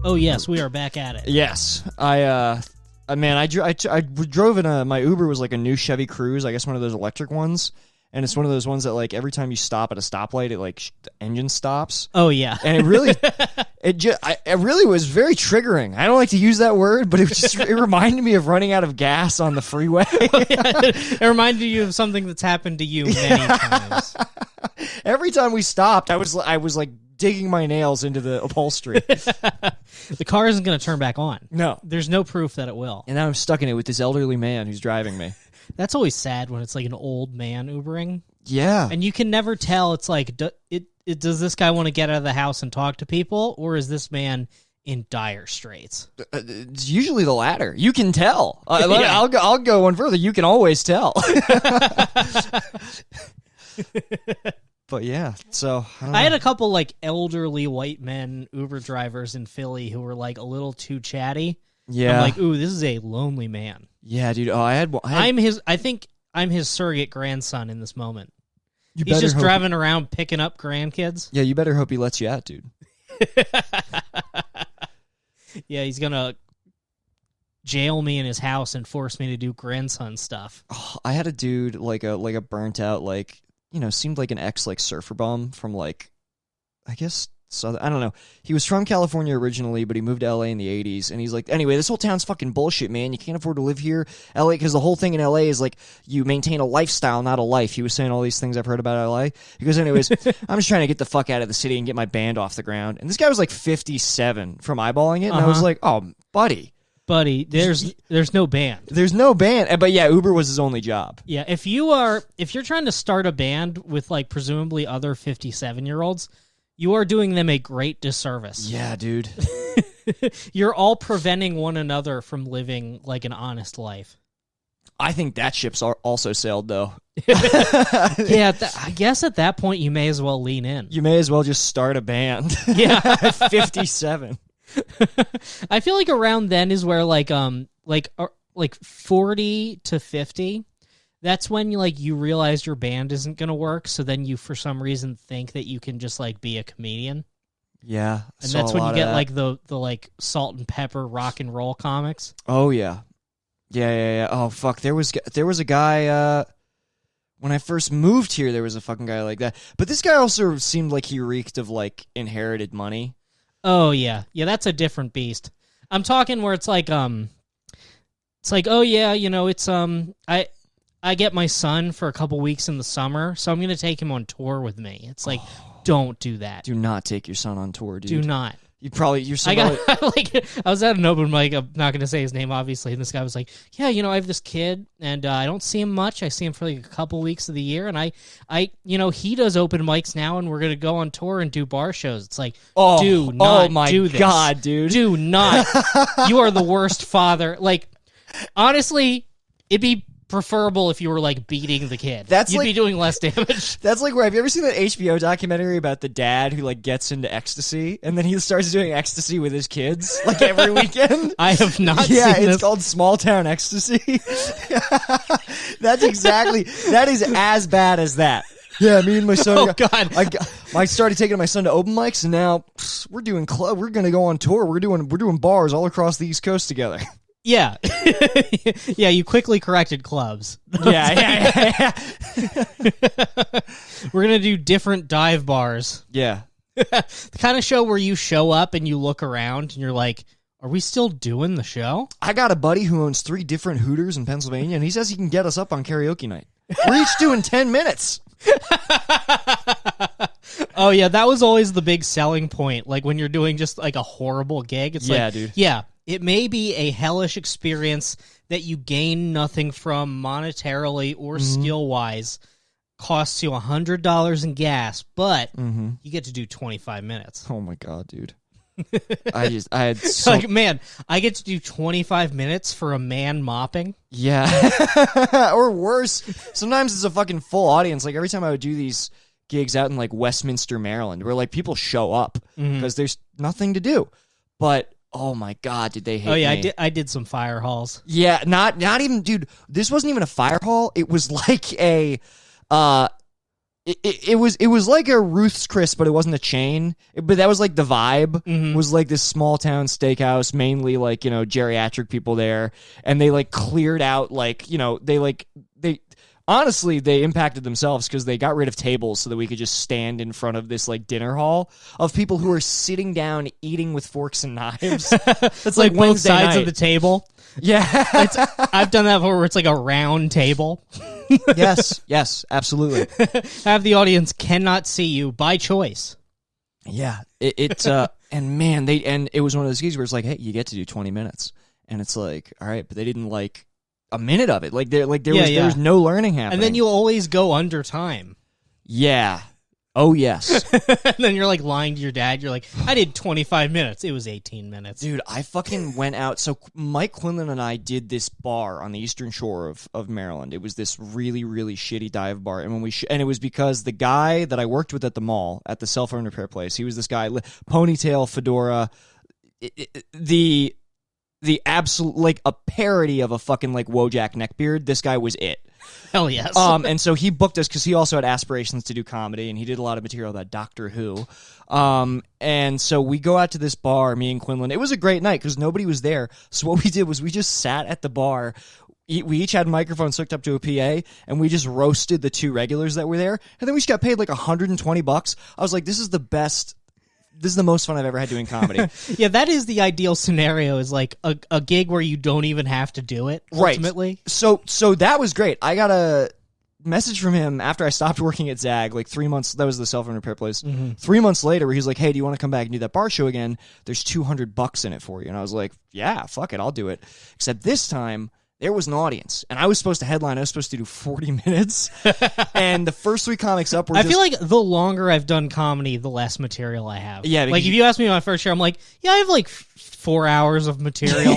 Oh yes, we are back at it. Yes, I drove in my Uber was like a new Chevy Cruze, I guess one of those electric ones, and it's one of those ones that like every time you stop at a stoplight, it like the engine stops. Oh yeah, and it really, it really was very triggering. I don't like to use that word, but it reminded me of running out of gas on the freeway. It reminded you of something that's happened to you many times. Every time we stopped, I was like digging my nails into the upholstery. The car isn't going to turn back on. No. There's no proof that it will. And now I'm stuck in it with this elderly man who's driving me. That's always sad when it's like an old man Ubering. Yeah. And you can never tell. It's like, does this guy want to get out of the house and talk to people, or is this man in dire straits? It's usually the latter. You can tell. I'll go one further. You can always tell. But yeah, so I had a couple like elderly white men Uber drivers in Philly who were like a little too chatty. Yeah, I'm like, ooh, this is a lonely man. Yeah, dude. Oh, I think I'm his surrogate grandson in this moment. He's just driving around picking up grandkids. Yeah, you better hope he lets you out, dude. Yeah, he's gonna jail me in his house and force me to do grandson stuff. Oh, I had a dude like a burnt out seemed like an ex surfer bum from I guess Southern. I don't know. He was from California originally, but he moved to LA in the 80s, and he's like, anyway, this whole town's fucking bullshit, man. You can't afford to live here, LA, because the whole thing in LA is like you maintain a lifestyle, not a life. He was saying all these things I've heard about LA. He goes, anyways, I'm just trying to get the fuck out of the city and get my band off the ground. And this guy was like 57 from eyeballing it, and I was like, oh, buddy, there's no band. There's no band. But yeah, Uber was his only job. Yeah, if you're trying to start a band with like presumably other 57-year-olds, you are doing them a great disservice. Yeah, dude. You're all preventing one another from living like an honest life. I think that ship's also sailed, though. Yeah, I guess at that point you may as well lean in. You may as well just start a band. Yeah. At 57. I feel like around then is where like 40 to 50, that's when you realize your band isn't going to work, so then you for some reason think that you can just like be a comedian. Yeah. And that's when you get like the like salt and pepper rock and roll comics. Oh yeah. Yeah. Oh fuck, there was a guy when I first moved here, there was a fucking guy like that. But this guy also seemed like he reeked of like inherited money. Oh yeah, that's a different beast. I'm talking where it's like, oh yeah, it's I get my son for a couple weeks in the summer, so I'm gonna take him on tour with me. It's like, don't do that. Do not take your son on tour, dude. Do not. You're so. I was at an open mic. I'm not going to say his name, obviously. And this guy was like, "Yeah, I have this kid, and I don't see him much. I see him for like a couple weeks of the year, and he does open mics now, and we're going to go on tour and do bar shows." It's like, do not do this. Oh my god, dude! Do not. You are the worst father. Like, honestly, it'd be preferable if you were like beating the kid. You'd be doing less damage. That's like where, have you ever seen that HBO documentary about the dad who like gets into ecstasy and then he starts doing ecstasy with his kids like every weekend? I have not seen this. Yeah, it's called Small Town Ecstasy. That is as bad as that. Yeah, me and my son. Oh God! I started taking my son to open mics, and now we're doing We're going to go on tour. We're doing bars all across the East Coast together. Yeah. Yeah, you quickly corrected clubs. Yeah. We're going to do different dive bars. Yeah. The kind of show where you show up and you look around and you're like, are we still doing the show? I got a buddy who owns 3 different Hooters in Pennsylvania, and he says he can get us up on karaoke night. We're each doing 10 minutes. Oh, yeah, that was always the big selling point. Like when you're doing just like a horrible gig. It's like, dude. Yeah. It may be a hellish experience that you gain nothing from monetarily or skill-wise, costs you $100 in gas, but you get to do 25 minutes. Oh my God, dude. I had so... Like, man, I get to do 25 minutes for a man mopping? Yeah. Or worse, sometimes it's a fucking full audience. Like every time I would do these gigs out in like Westminster, Maryland, where like people show up because there's nothing to do. But oh my God, did they hate me? Oh yeah, I did some fire halls. Yeah, not even, dude. This wasn't even a fire hall. It was like it was like a Ruth's Chris, but it wasn't a chain. But that was like the vibe. Was like this small town steakhouse, mainly like, you know, geriatric people there, and they like cleared out like, you know, they honestly, they impacted themselves because they got rid of tables so that we could just stand in front of this like dinner hall of people who are sitting down eating with forks and knives. It's like both Wednesday sides night. of the table. Yeah. I've done that before where it's like a round table. Yes, absolutely. Have the audience cannot see you by choice. Yeah, it's and man, it was one of those gigs where it's like, hey, you get to do 20 minutes, and it's like, all right, but they didn't like a minute of it. Like there was no learning happening. And then you always go under time. Yeah. Oh yes. And then you're like lying to your dad. You're like, I did 25 minutes. It was 18 minutes. Dude, I fucking went out. So Mike Quinlan and I did this bar on the eastern shore of Maryland. It was this really, really shitty dive bar. And when and it was because the guy that I worked with at the mall, at the cell phone repair place, he was this guy, ponytail, fedora, the absolute, like a parody of a fucking like Wojak neckbeard. This guy was it. Hell yes. And so he booked us because he also had aspirations to do comedy, and he did a lot of material about Doctor Who. And so we go out to this bar, me and Quinlan. It was a great night because nobody was there. So what we did was we just sat at the bar. We each had microphones hooked up to a PA, and we just roasted the two regulars that were there. And then we just got paid like $120. I was like, this is the best. This is the most fun I've ever had doing comedy. Yeah, that is the ideal scenario, is like a gig where you don't even have to do it, ultimately. Right. So that was great. I got a message from him after I stopped working at Zag, like 3 months. That was the cell phone repair place. 3 months later, where he's like, hey, do you want to come back and do that bar show again? There's $200 in it for you. And I was like, yeah, fuck it, I'll do it. Except this time, there was an audience, and I was supposed to headline. I was supposed to do 40 minutes, and the first three comics up were I feel like the longer I've done comedy, the less material I have. Yeah, like if you ask me my first year, I'm like, yeah, I have like 4 hours of material.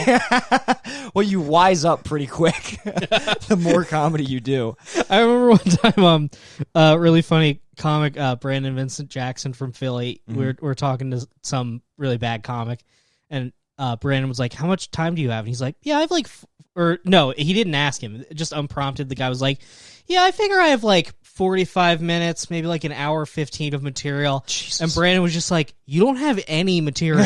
Well, you wise up pretty quick the more comedy you do. I remember one time, really funny comic, Brandon Vincent Jackson from Philly. We're talking to some really bad comic, and Brandon was like, how much time do you have? And he's like, yeah, I have like... Or no, he didn't ask him. Just unprompted, the guy was like, yeah, I figure I have like 45 minutes, maybe like an hour 15 of material. Jesus. And Brandon was just like, you don't have any material.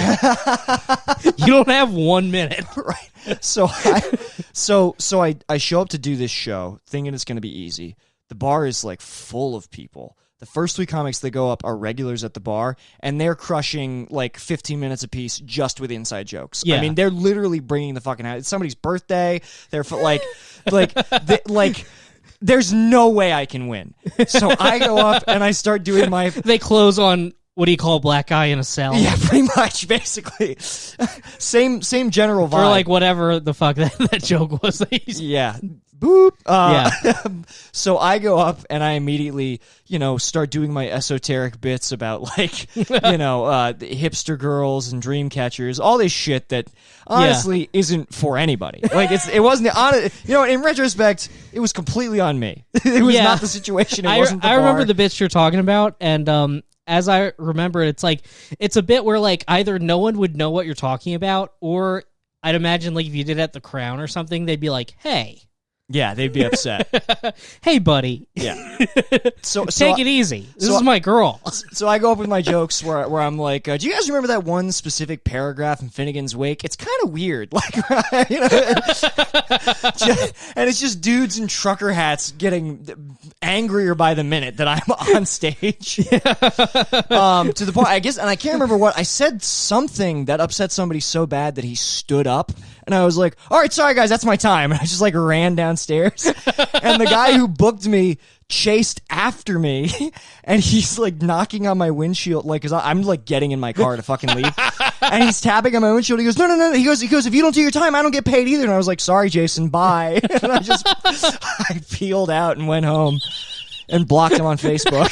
You don't have 1 minute. Right. So I show up to do this show thinking it's going to be easy. The bar is like full of people. The first three comics that go up are regulars at the bar, and they're crushing like 15 minutes apiece just with inside jokes. Yeah. I mean, they're literally bringing the fucking house. It's somebody's birthday. They're like, there's no way I can win. So I go up and I start doing my. They close on, what do you call a black guy in a cell? Yeah, pretty much, basically. Same general vibe. Or like whatever the fuck that joke was. Yeah. Boop. Yeah. So I go up and I immediately, start doing my esoteric bits about like, the hipster girls and dream catchers, all this shit that honestly isn't for anybody. Like it wasn't in retrospect, it was completely on me. It was not the situation. It wasn't the bar. I remember the bits you're talking about, and as I remember it, it's like it's a bit where like either no one would know what you're talking about, or I'd imagine like if you did it at the Crown or something, they'd be like, hey. Yeah, they'd be upset. Hey, buddy. Yeah. So take it easy. This is my girl. So I go up with my jokes where I'm like, do you guys remember that one specific paragraph in Finnegan's Wake? It's kind of weird. Like, and it's just dudes in trucker hats getting angrier by the minute that I'm on stage. To the point, I guess, and I can't remember what I said. Something that upset somebody so bad that he stood up. And I was like, all right, sorry, guys, that's my time. And I just, like, ran downstairs. And the guy who booked me chased after me. And he's, like, knocking on my windshield. Like, because I'm, like, getting in my car to fucking leave. And he's tapping on my windshield. He goes, no. He goes, if you don't do your time, I don't get paid either. And I was like, sorry, Jason, bye. And I peeled out and went home. And blocked him on Facebook.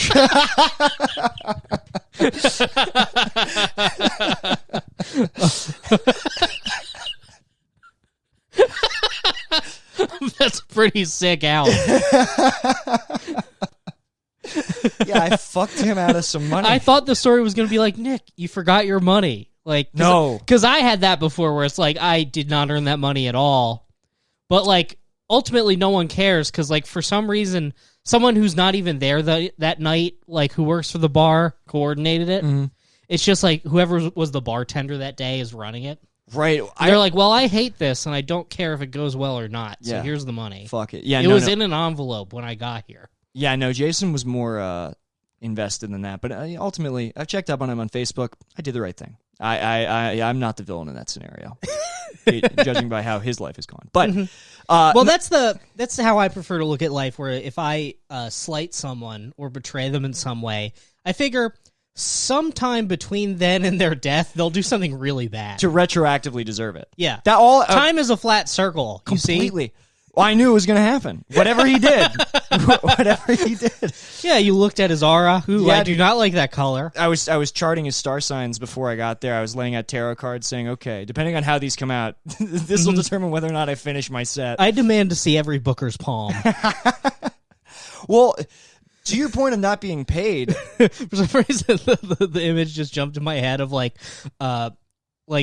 That's pretty sick out. Yeah, I fucked him out of some money. I thought the story was going to be like, Nick, you forgot your money. Like, no. Because I had that before where it's like, I did not earn that money at all. But like, ultimately no one cares because, like, for some reason, someone who's not even there that night, like, who works for the bar, coordinated it. Mm-hmm. It's just like whoever was the bartender that day is running it. Right. They're like, well, I hate this, and I don't care if it goes well or not, so Yeah. here's the money. Fuck it. Yeah, it was in an envelope when I got here. Yeah, no, Jason was more invested than that. But ultimately, I've checked up on him on Facebook. I did the right thing. I'm not the villain in that scenario, judging by how his life has gone. But well, that's how I prefer to look at life. Where if I slight someone or betray them in some way, I figure sometime between then and their death, they'll do something really bad to retroactively deserve it. Yeah, that all time is a flat circle. Completely. You see? Well, I knew it was going to happen. Whatever he did. Whatever he did. Yeah, you looked at his aura. Ooh, I do not like that color. I was charting his star signs before I got there. I was laying out tarot cards saying, okay, depending on how these come out, this will determine whether or not I finish my set. I demand to see every booker's palm. Well, to your point of not being paid. For some reason, the image just jumped in my head of like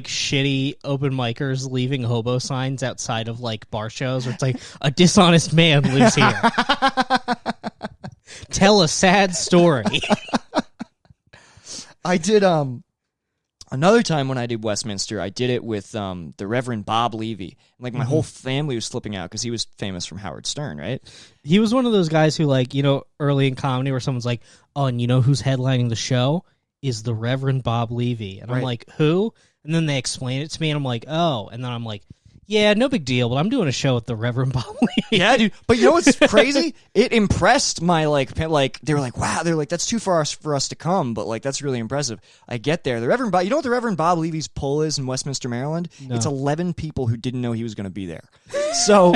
shitty open micers leaving hobo signs outside of like bar shows where it's like a dishonest man lives here. Tell a sad story. I did another time when I did Westminster, I did it with the Reverend Bob Levy. Like my whole family was flipping out because he was famous from Howard Stern, right? He was one of those guys who, like, you know, early in comedy where someone's like, oh, and you know who's headlining the show? Is the Reverend Bob Levy. And I'm like, who? And then they explain it to me, and I'm like, oh. And then I'm like, yeah, no big deal, but I'm doing a show with the Reverend Bob Levy. Yeah, dude. But you know what's crazy? It impressed my, like, they were like, wow, they're like, that's too far for us to come, but, like, that's really impressive. I get there. The Reverend Bob, you know what the Reverend Bob Levy's pull is in Westminster, Maryland? No. It's 11 people who didn't know he was going to be there. So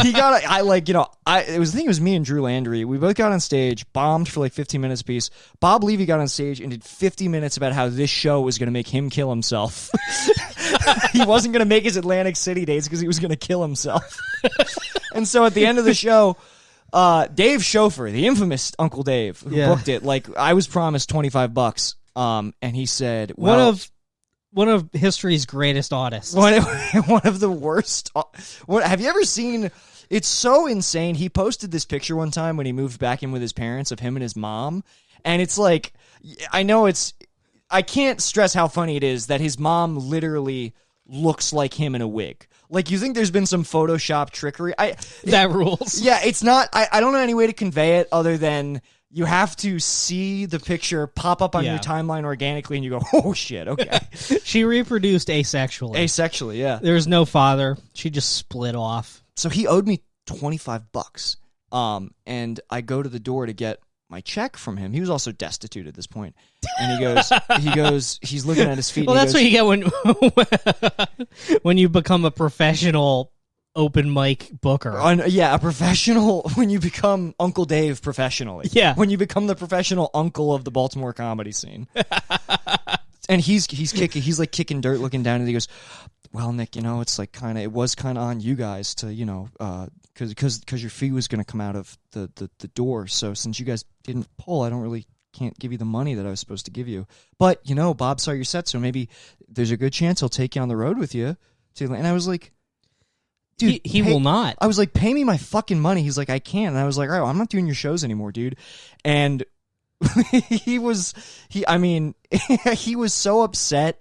he got, it was me and Drew Landry. We both got on stage, bombed for like 15 minutes apiece. Bob Levy got on stage and did 50 minutes about how this show was going to make him kill himself. He wasn't going to make his Atlantic City dates because he was going to kill himself. And so at the end of the show, Dave Schofer, the infamous Uncle Dave, who booked it, like I was promised $25, and he said, well, one of history's greatest artists. One of the worst. Have you ever seen? It's so insane. He posted this picture one time when he moved back in with his parents of him and his mom, and it's like, I can't stress how funny it is that his mom literally looks like him in a wig. Like, you think there's been some Photoshop trickery? That rules. Yeah, it's not. I don't know any way to convey it other than you have to see the picture pop up on your timeline organically, and you go, oh, shit, okay. She reproduced asexually. Asexually, yeah. There was no father. She just split off. So he owed me $25. And I go to the door to get my check from him. He was also destitute at this point. And he's looking at his feet. Well, that's what you get when you become a professional open mic booker. A professional, when you become Uncle Dave professionally. Yeah. When you become the professional uncle of the Baltimore comedy scene. And he's kicking dirt, looking down, and he goes, well, Nick, it was kind of on you guys to, because your fee was going to come out of the door. So since you guys didn't pull, can't give you the money that I was supposed to give you. But, Bob saw your set, so maybe there's a good chance he'll take you on the road with you. And I was like, dude, he will not. I was like, pay me my fucking money. He's like, I can't. And I was like, all right, well, I'm not doing your shows anymore, dude. And he was so upset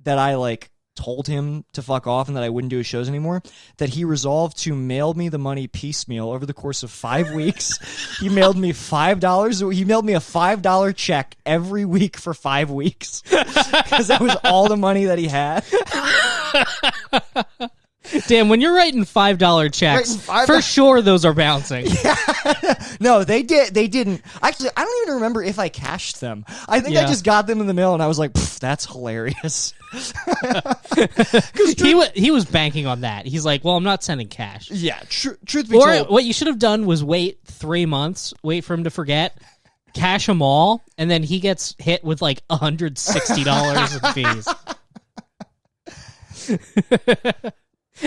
that I told him to fuck off and that I wouldn't do his shows anymore, that he resolved to mail me the money piecemeal over the course of 5 weeks. He mailed me $5. He mailed me a $5 check every week for 5 weeks because that was all the money that he had. Damn, when you're writing $5 checks, for sure those are bouncing. Yeah. No, they didn't. Actually, I don't even remember if I cashed them. I think I just got them in the mail, and I was like, that's hilarious. He was banking on that. He's like, well, I'm not sending cash. Yeah, truth be told. What you should have done was wait 3 months, wait for him to forget, cash them all, and then he gets hit with like $160 in fees.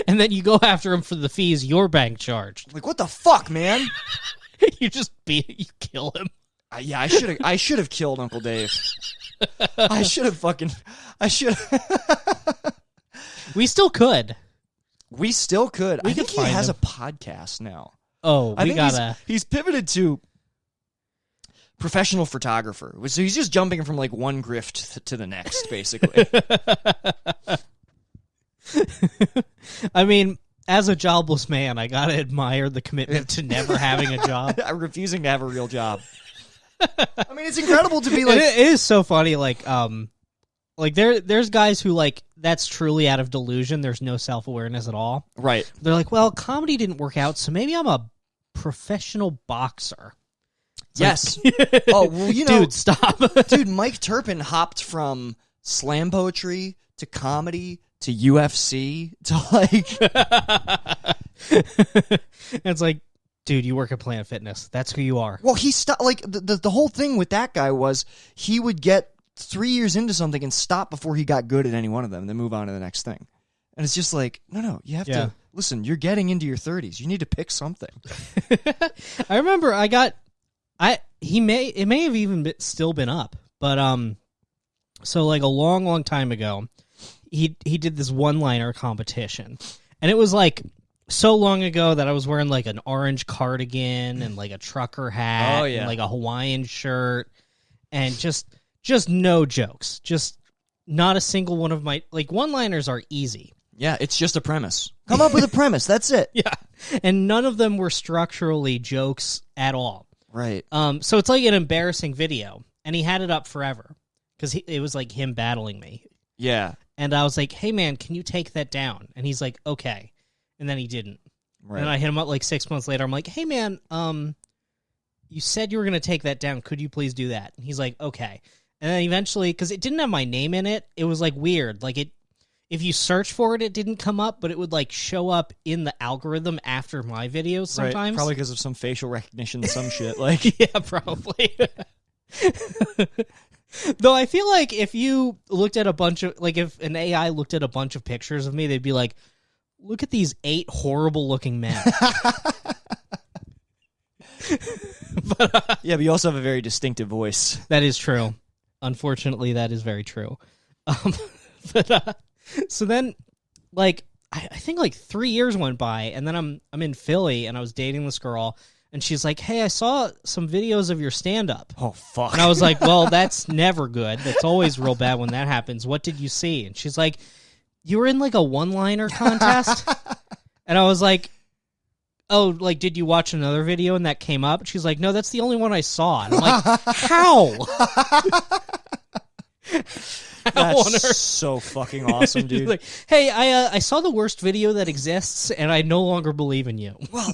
And then you go after him for the fees your bank charged. Like, what the fuck, man? You kill him. Yeah, I should have killed Uncle Dave. I should have. We still could. We still could. I think he has him. a podcast now. Oh, I we think gotta. He's pivoted to professional photographer. So he's just jumping from like one grift to the next, basically. I mean, as a jobless man, I gotta admire the commitment to never having a job. I'm refusing to have a real job. I mean, it's incredible to be like. It is so funny, like there's guys who like that's truly out of delusion. There's no self-awareness at all. Right. They're like, well, comedy didn't work out, so maybe I'm a professional boxer. Yes. Like, oh, well, you know, dude, stop. Dude, Mike Turpin hopped from slam poetry to comedy to UFC to like. It's like, dude, you work at Planet Fitness. That's who you are. Well, he stopped. Like the whole thing with that guy was he would get 3 years into something and stop before he got good at any one of them, and then move on to the next thing. And it's just like, no, you have to listen. You're getting into your 30s. You need to pick something. I remember it may have even still been up, but so like a long time ago, he did this one-liner competition, and it was like so long ago that I was wearing like an orange cardigan and like a trucker hat and like a Hawaiian shirt, and just no jokes, just not a single one of my like one-liners are easy. Yeah, it's just a premise. Come up with a premise. That's it. Yeah, and none of them were structurally jokes at all. Right. So it's like an embarrassing video, and he had it up forever because it was like him battling me. Yeah. And I was like, "Hey man, can you take that down?" And he's like, "Okay," and then he didn't. Right. And I hit him up like 6 months later. I'm like, "Hey man, you said you were gonna take that down. Could you please do that?" And he's like, "Okay." And then eventually, because it didn't have my name in it, it was like weird. Like if you search for it, it didn't come up, but it would like show up in the algorithm after my videos sometimes. Right. Probably because of some facial recognition, some shit. Like, yeah, probably. Though I feel like if you looked at a bunch of like if an AI looked at a bunch of pictures of me, they'd be like, "Look at these 8 horrible-looking men." Yeah, but you also have a very distinctive voice. That is true. Unfortunately, that is very true. So then, like, I think like 3 years went by, and then I'm in Philly, and I was dating this girl, and she's like, "Hey, I saw some videos of your stand-up." Oh, fuck. And I was like, "Well, that's never good. That's always real bad when that happens. What did you see?" And she's like, "You were in like a one-liner contest?" And I was like, "Oh, like, did you watch another video and that came up?" And she's like, "No, that's the only one I saw." And I'm like, "How?" That's so fucking awesome, dude. Like, "Hey, I saw the worst video that exists, and I no longer believe in you." Well,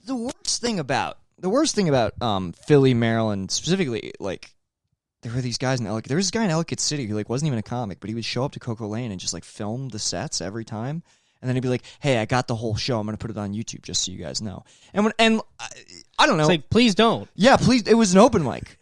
the worst thing about Philly, Maryland, specifically, like, there were these guys in Ellicott. There was this guy in Ellicott City who like wasn't even a comic, but he would show up to Coco Lane and just like film the sets every time, and then he'd be like, "Hey, I got the whole show. I'm gonna put it on YouTube just so you guys know." And I don't know. It's like, please don't. Yeah, please. It was an open mic.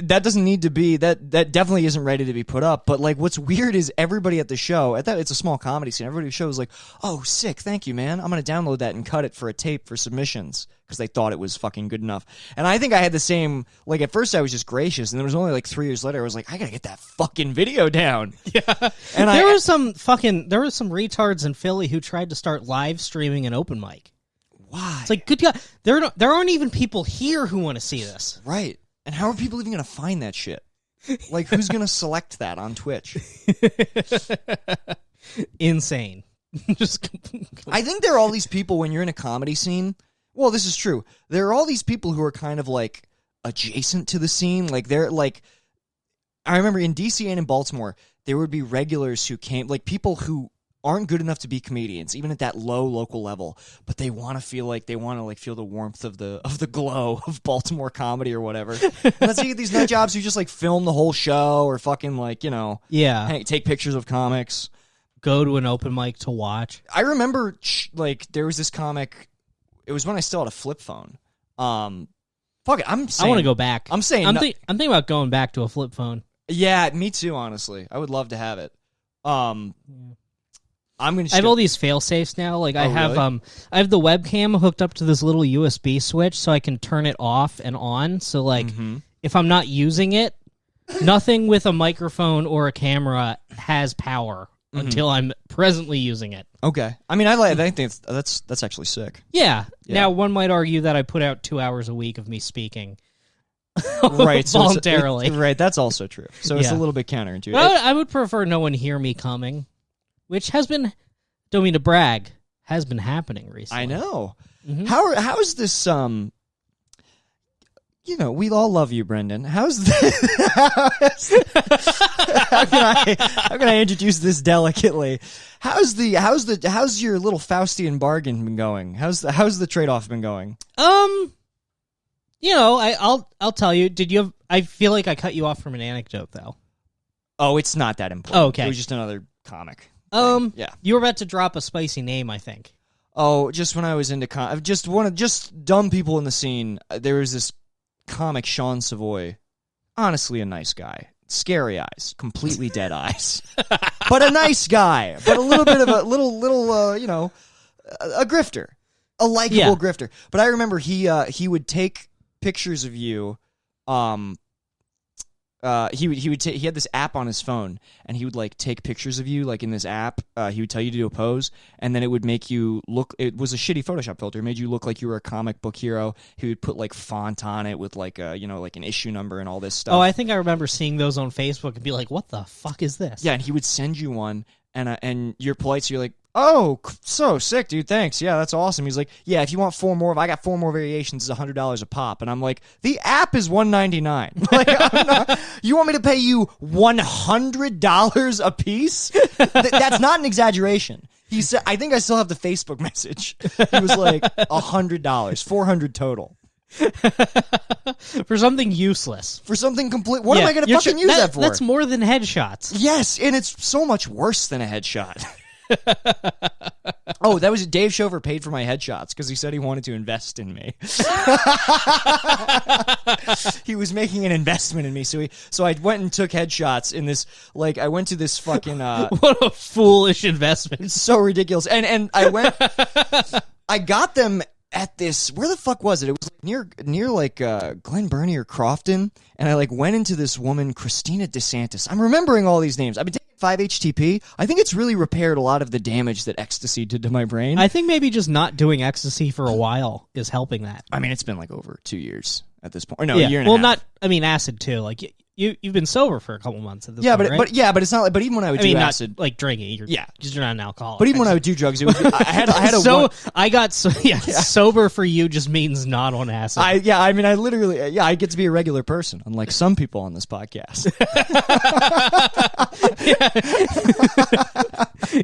That doesn't need to be that definitely isn't ready to be put up, but like what's weird is everybody at the show it's a small comedy scene, everybody at the show was like, "Oh, sick, thank you, man, I'm gonna download that and cut it for a tape for submissions," because they thought it was fucking good enough. And I think I had the same, like, at first I was just gracious, and then it was only like 3 years later I was like, I gotta get that fucking video down. Yeah. And there were some retards in Philly who tried to start live streaming an open mic. Why? It's like, good God, there aren't even people here who want to see this. Right. And how are people even going to find that shit? Like, who's going to select that on Twitch? Insane. I think there are all these people when you're in a comedy scene. Well, this is true. There are all these people who are kind of like adjacent to the scene. Like, they're like, I remember in DC and in Baltimore, there would be regulars who came, like people who aren't good enough to be comedians, even at that low local level, but they want to feel like feel the warmth of the glow of Baltimore comedy or whatever. And let's say you get these nut jobs who just like film the whole show or fucking like, you know, take pictures of comics, go to an open mic to watch. I remember like there was this comic. It was when I still had a flip phone. Fuck it, I want to go back. I'm thinking about going back to a flip phone. Yeah, me too. Honestly, I would love to have it. I have all these fail safes now. Like I have the webcam hooked up to this little USB switch so I can turn it off and on. So like if I'm not using it, nothing with a microphone or a camera has power until I'm presently using it. Okay. I mean, I think that's actually sick. Yeah. Yeah. Now, one might argue that I put out 2 hours a week of me speaking. Right. Voluntarily. Right. That's also true. So it's a Yeah. little bit counterintuitive. I would prefer no one hear me coming, which has been, don't mean to brag, has been happening recently. I know. Mhm. How's this, we all love you, Brendan. How's this? how can I introduce this delicately? How's your little Faustian bargain been going? How's the trade-off been going? I'll tell you. I feel like I cut you off from an anecdote though. Oh, it's not that important. Oh, okay. It was just another comic thing. Yeah. You were about to drop a spicy name, I think. Oh, just when I was into just dumb people in the scene. There was this comic, Sean Savoy. Honestly, a nice guy. Scary eyes, completely dead eyes, but a nice guy. But a little bit of a a grifter, a likable grifter. But I remember he would take pictures of you. He had this app on his phone, and he would like take pictures of you, like in this app. He would tell you to do a pose, and then it would make you look. It was a shitty Photoshop filter. It made you look like you were a comic book hero. He would put like font on it with like like an issue number and all this stuff. Oh, I think I remember seeing those on Facebook and be like, "What the fuck is this?" Yeah, and he would send you one, and you're polite, so you're like, "Oh, so sick, dude. Thanks. Yeah, that's awesome." He's like, "Yeah, if you want 4 more, I got 4 more variations. It's $100 a pop." And I'm like, "The app is $199. Like, you want me to pay you $100 a piece? That's not an exaggeration." He said, "I think I still have the Facebook message." He was like, $100, $400 total. For something useless. For something complete. What am I going to fucking use that for? That's more than headshots. Yes, and it's so much worse than a headshot. Oh, that was Dave Shover paid for my headshots because he said he wanted to invest in me. He was making an investment in me, so I went and took headshots in this. Like, I went to this fucking. What a foolish investment! It's so ridiculous, and I went. I got them at this. Where the fuck was it? It was near like Glen Burnie or Crofton, and I like went into this woman, Christina DeSantis. I'm remembering all these names. I've been taking 5-HTP. I think it's really repaired a lot of the damage that ecstasy did to my brain. I think maybe just not doing ecstasy for a while is helping that. I mean, it's been like over 2 years at this point. Or no, a year and a half. Not. I mean, acid too. Like you've been sober for a couple months at this yeah, point, but right? but it's not like. But even when I would do acid, not like drinking. You're not an alcoholic. But even when I would do drugs, it was I had a sober for you just means not on acid. I literally I get to be a regular person, unlike some people on this podcast.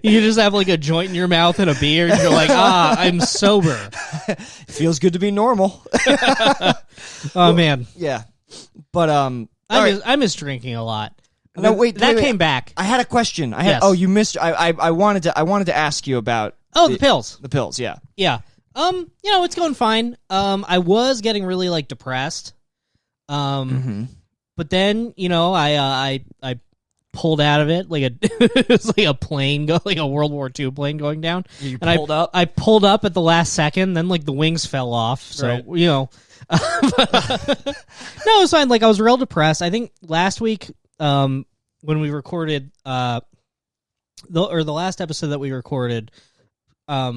You just have like a joint in your mouth and a beer, and you're like, I'm sober. It feels good to be normal. Man, yeah, but I miss drinking a lot. No, wait, that came back. I had a question. Yes. Oh, you missed. I wanted to ask you about. Oh, the pills. The pills, yeah. Yeah. It's going fine. I was getting really like depressed. But then, I pulled out of it like it was like a plane like a World War II plane going down. You pulled up? I pulled up at the last second, then like the wings fell off. So, right. No, it was fine. Like I was real depressed. I think last week, when we recorded the last episode that we recorded,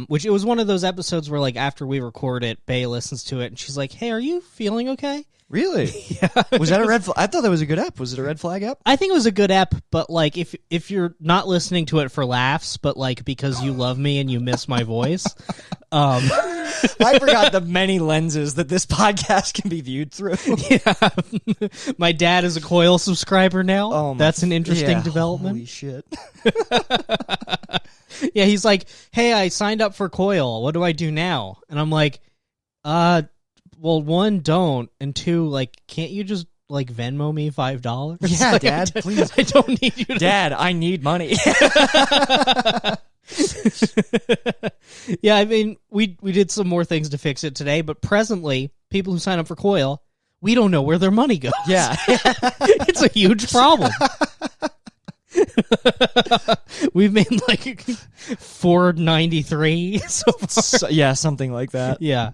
which it was one of those episodes where like after we record it, Bae listens to it and she's like, "Hey, are you feeling okay?" Really? Yeah. Was that a red flag? I thought that was a good app. Was it a red flag app? I think it was a good app, but like if you're not listening to it for laughs, but like because you love me and you miss my voice. I forgot the many lenses that this podcast can be viewed through. Yeah. My dad is a Coil subscriber now. Oh, that's an interesting development. Holy shit. Yeah, he's like, "Hey, I signed up for Coil. What do I do now?" And I'm like, well, 1, don't, and 2, like, can't you just like Venmo me $5? Yeah, like, Dad, please. I don't need you to. Dad, I need money. Yeah, I mean, we did some more things to fix it today, but presently, people who sign up for Coil, we don't know where their money goes. Yeah. It's a huge problem. We've made like $4.93 so far. Yeah, something like that. Yeah.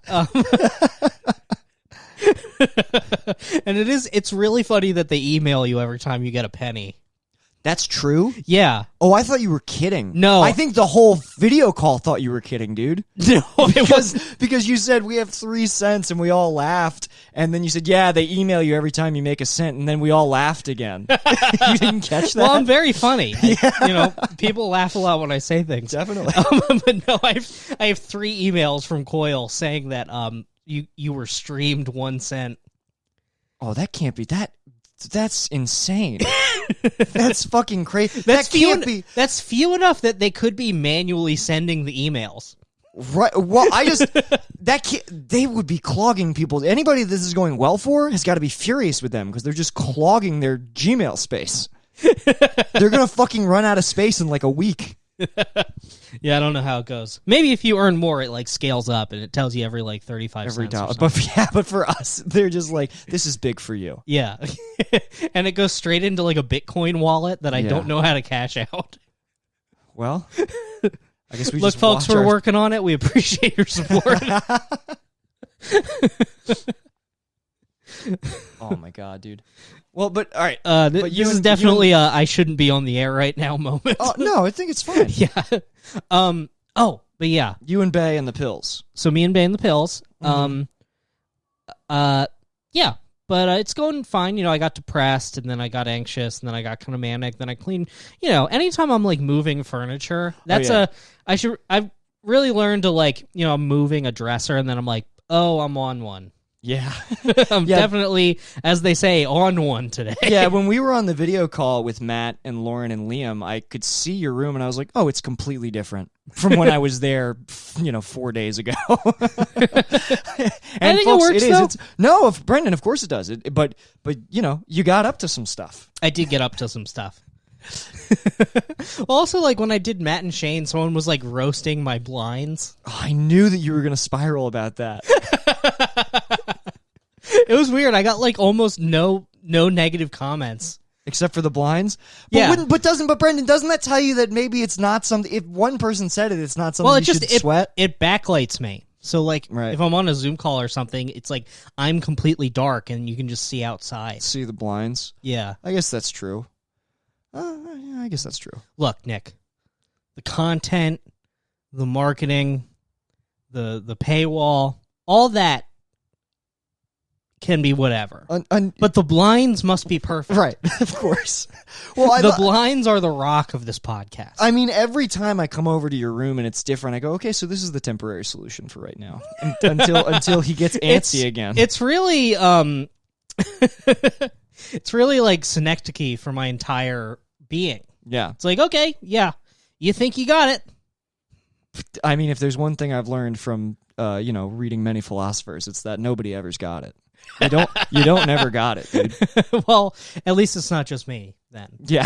And it's really funny that they email you every time you get a penny. That's true? Yeah. Oh, I thought you were kidding. No. I think the whole video call thought you were kidding, dude. No, it was Because you said we have 3 cents and we all laughed. And then you said, yeah, they email you every time you make a cent. And then we all laughed again. You didn't catch that? Well, I'm very funny. People laugh a lot when I say things. Definitely. But no, I have 3 emails from Coyle saying that you were streamed 1 cent. Oh, that can't be that. That's insane. That's fucking crazy. That's that can't be. That's few enough that they could be manually sending the emails. Right. Well, they would be clogging people. Anybody this is going well for has got to be furious with them because they're just clogging their Gmail space. They're going to fucking run out of space in like a week. Yeah, I don't know how it goes. Maybe if you earn more, it like scales up and it tells you every like 35 Every cents. dollar. But for us, they're just like, this is big for you. Yeah. And it goes straight into like a Bitcoin wallet that I don't know how to cash out. Well, I guess we Look, just folks, we're working on it. We appreciate your support. Oh my god, dude. Well, but all right. But this is definitely I shouldn't be on the air right now moment. Oh no, I think it's fine. Yeah. But yeah. You and Bay and the pills. So me and Bay and the pills. Mm-hmm. Yeah. But it's going fine. I got depressed, and then I got anxious, and then I got kind of manic. Then I cleaned. Anytime I'm like moving furniture, I've really learned to like, I'm moving a dresser, and then I'm like, oh, I'm on one. Yeah. I'm definitely, as they say, on one today. Yeah, when we were on the video call with Matt and Lauren and Liam, I could see your room, and I was like, oh, it's completely different from when I was there, 4 days ago. And I think folks, it works, though. No, Brendan, of course it does. But you got up to some stuff. I did get up to some stuff. Also, like when I did Matt and Shane, someone was like roasting my blinds. Oh, I knew that you were going to spiral about that. It was weird. I got like almost no negative comments. Except for the blinds? But Yeah. But Brendan, doesn't that tell you that maybe it's not something, if one person said it, it's not something should sweat? It backlights me. So like if I'm on a Zoom call or something, it's like I'm completely dark and you can just see outside. See the blinds? Yeah. I guess that's true. Yeah, I guess that's true. Look, Nick, the content, the marketing, the paywall, all that can be whatever. But the blinds must be perfect. Right, of course. Well, the blinds are the rock of this podcast. I mean, every time I come over to your room and it's different, I go, okay, so this is the temporary solution for right now. until he gets antsy again. It's really it's really like synecdoche for my entire being. Yeah. It's like, okay, yeah, you think you got it. I mean, if there's one thing I've learned from reading many philosophers, it's that nobody ever's got it. You don't never got it, dude. Well, at least it's not just me then. Yeah.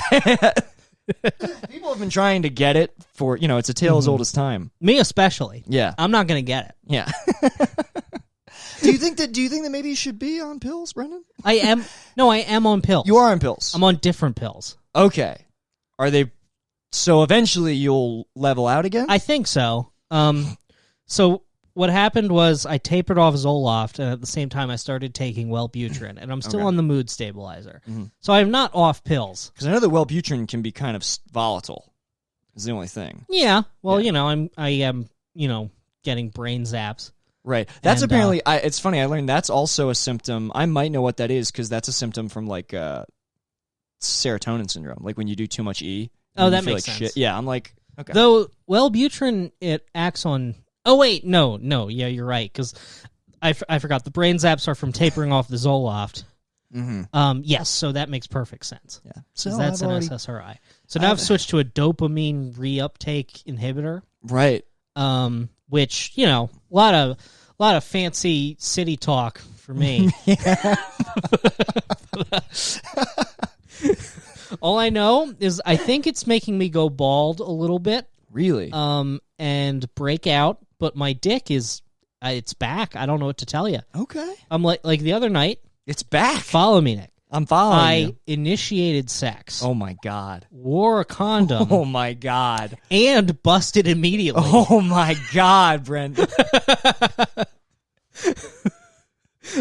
People have been trying to get it for, it's a tale as old as time. Me especially. Yeah. I'm not going to get it. Yeah. Do you think that maybe you should be on pills, Brendan? I am on pills. You are on pills. I'm on different pills. Okay. Are they so eventually you'll level out again? I think so. So what happened was I tapered off Zoloft, and at the same time I started taking Wellbutrin, and I'm still on the mood stabilizer. Mm-hmm. So I'm not off pills. Because I know that Wellbutrin can be kind of volatile. Is the only thing. Yeah. Well, I am getting brain zaps. Right. That's apparently. It's funny. I learned that's also a symptom. I might know what that is because that's a symptom from like serotonin syndrome. Like when you do too much E. Oh, that makes like sense. Shit. Yeah. I'm like, okay. Though Wellbutrin, it acts on. Oh wait, no. Yeah, you're right. Because I forgot the brain zaps are from tapering off the Zoloft. Mm-hmm. Yes. So that makes perfect sense. Yeah. So that's an SSRI. So now I've switched to a dopamine reuptake inhibitor. Right. Which, a lot of fancy city talk for me. All I know is I think it's making me go bald a little bit. Really? And break out, but my dick is it's back. I don't know what to tell you. Okay. I'm like the other night. It's back. Follow me, Nick. I'm following I you. initiated sex. Oh my god. Wore a condom. Oh my god. And busted immediately. Oh my god, Brent.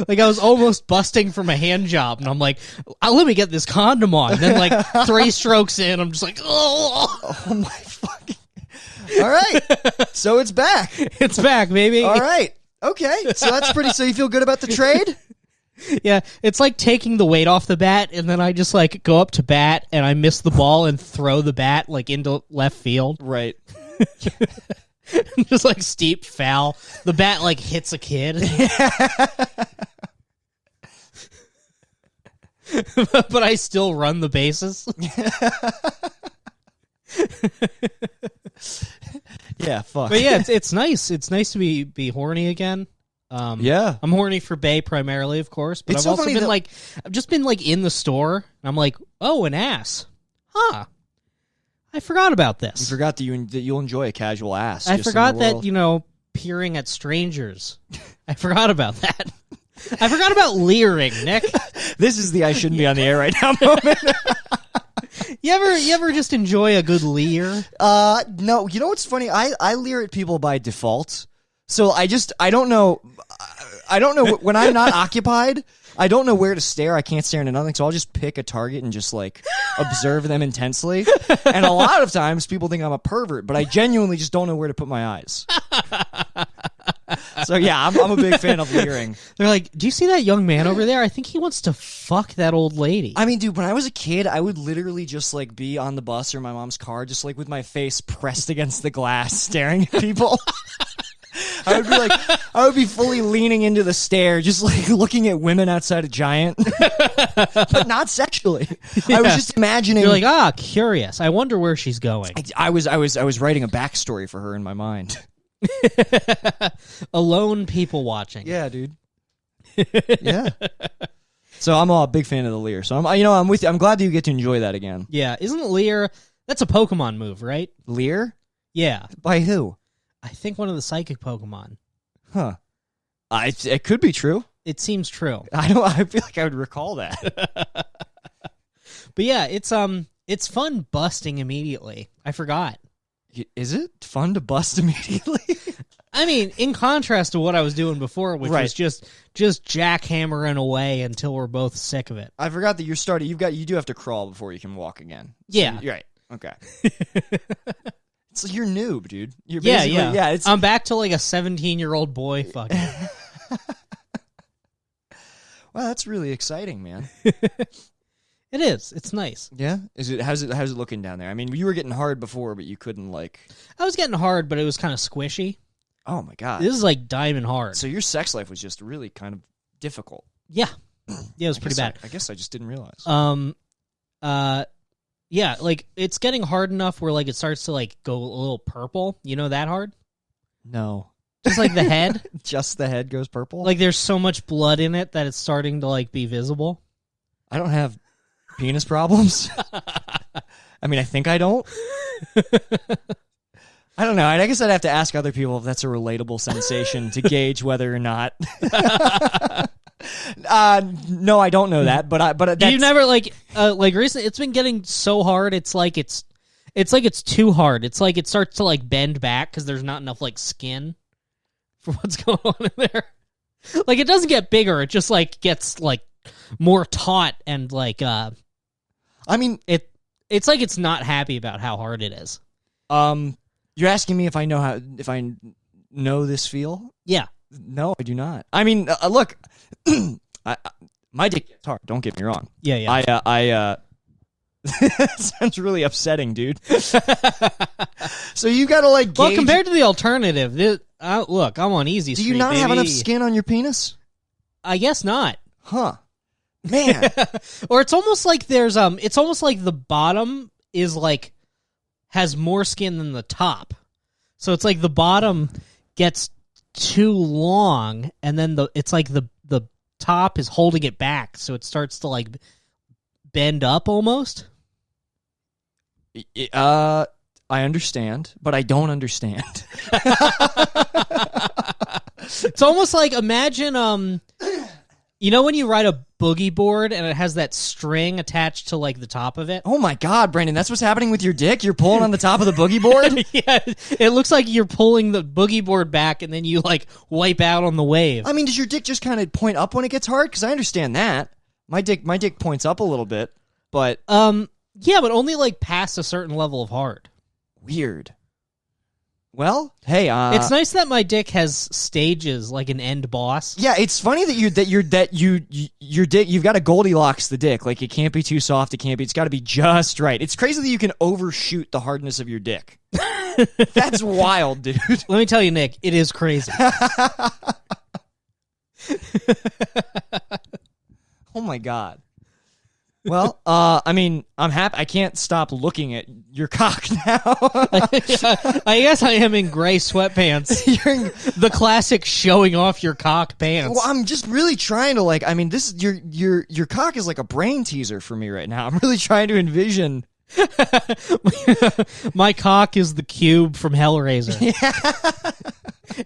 Like I was almost busting from a hand job, and I'm like, let me get this condom on. And then like 3 strokes in, I'm just like, oh my fucking. All right, so it's back. It's back, baby. All right, okay. So that's pretty. So you feel good about the trade? Yeah, it's like taking the weight off the bat, and then I just like go up to bat, and I miss the ball and throw the bat like into left field. Right. Just like steep foul. The bat like hits a kid. But I still run the bases. Yeah, fuck. But yeah, it's nice. It's nice to be horny again. Yeah, I'm horny for Bae primarily, of course, but It's I've so also funny been that- like, I've just been like in the store, and I'm like, oh, an ass, huh? I forgot about you this. forgot that you'll enjoy a casual ass. I just in forgot the that world. peering at strangers. I forgot about that. I forgot about leering, Nick. This is the I shouldn't be on the air right now moment. You ever just enjoy a good leer? No. You know what's funny? I leer at people by default. So I don't know when I'm not occupied. I don't know where to stare. I can't stare into nothing, so I'll just pick a target and just like observe them intensely. And a lot of times people think I'm a pervert, but I genuinely just don't know where to put my eyes. So yeah, I'm a big fan of leering. They're like, do you see that young man over there? I think he wants to fuck that old lady. I mean, dude, when I was a kid, I would literally just like be on the bus or my mom's car, just like with my face pressed against the glass, staring at people. I would be fully leaning into the stare, just like looking at women outside a Giant, but not sexually. I was just imagining. You're like, curious. I wonder where she's going. I was writing a backstory for her in my mind. Alone people watching. Yeah, dude. Yeah. So I'm a big fan of the leer. So I'm with you. I'm glad that you get to enjoy that again. Yeah, isn't leer? That's a Pokemon move, right? Leer? Yeah, By who? I think one of the psychic Pokemon. Huh. It could be true. It seems true. I feel like I would recall that. But yeah, it's fun busting immediately. I forgot. Is it fun to bust immediately? I mean, in contrast to what I was doing before, which Right. was just jackhammering away until we're both sick of it. I forgot that you do have to crawl before you can walk again. So Yeah. you're right. Okay. So you're noob, dude. You're Yeah, basically, yeah. It's I'm back to like a 17-year-old boy fucking. wow, that's really exciting, man. It is. It's nice. Yeah. How's it looking down there? I mean, you were getting hard before, but you couldn't like. I was getting hard, but it was kind of squishy. Oh my god. This is like diamond hard. So your sex life was just really kind of difficult. Yeah. Yeah, it was pretty bad. I guess I just didn't realize. Yeah, like it's getting hard enough where like it starts to like go a little purple. You know that hard? No. Just like the head. Just the head goes purple? Like there's so much blood in it that it's starting to like be visible. I don't have penis problems. I mean, I think I don't. I don't know. I guess I'd have to ask other people if that's a relatable sensation to gauge whether or not. No, I don't know that, but that's, You never like recently it's been getting so hard it's like it's too hard. It's like it starts to like bend back because there's not enough like skin for what's going on in there. Like it doesn't get bigger, it just like gets like more taut and like I mean it's like it's not happy about how hard it is. You're asking me if I know this feel? Yeah. No, I do not. I mean, look, my dick gets hard. Don't get me wrong. Yeah. Sounds really upsetting, dude. So you gotta like gauge. Well, compared to the alternative, look, I'm on easy do street. you not have baby. enough skin on your penis? I guess not. Huh. Man. Or it's almost like it's almost like the bottom is like has more skin than the top. So it's like the bottom gets too long and then it's like the top is holding it back, so it starts to like bend up almost. I understand, but I don't understand. It's almost like imagine you know when you ride boogie board, and it has that string attached to like the top of it. Oh my God, Brandon, that's what's happening with your dick? You're pulling on the top of the boogie board? Yeah, it looks like you're pulling the boogie board back, and then you like wipe out on the wave. I mean, does your dick just kind of point up when it gets hard? Because I understand that. My dick points up a little bit, but yeah, but only like past a certain level of hard. Weird. Well, hey, it's nice that my dick has stages like an end boss. Yeah, it's funny that your dick, you've got a Goldilocks the dick. Like, it can't be too soft, it's got to be just right. It's crazy that you can overshoot the hardness of your dick. That's wild, dude. Let me tell you, Nick, it is crazy. Oh my God. Well, I mean, I'm happy. I can't stop looking at your cock now. I guess I am in gray sweatpants. The classic showing off your cock pants. Well, I'm just really trying to I mean, this is your cock is like a brain teaser for me right now. I'm really trying to envision. My cock is the cube from Hellraiser. Yeah.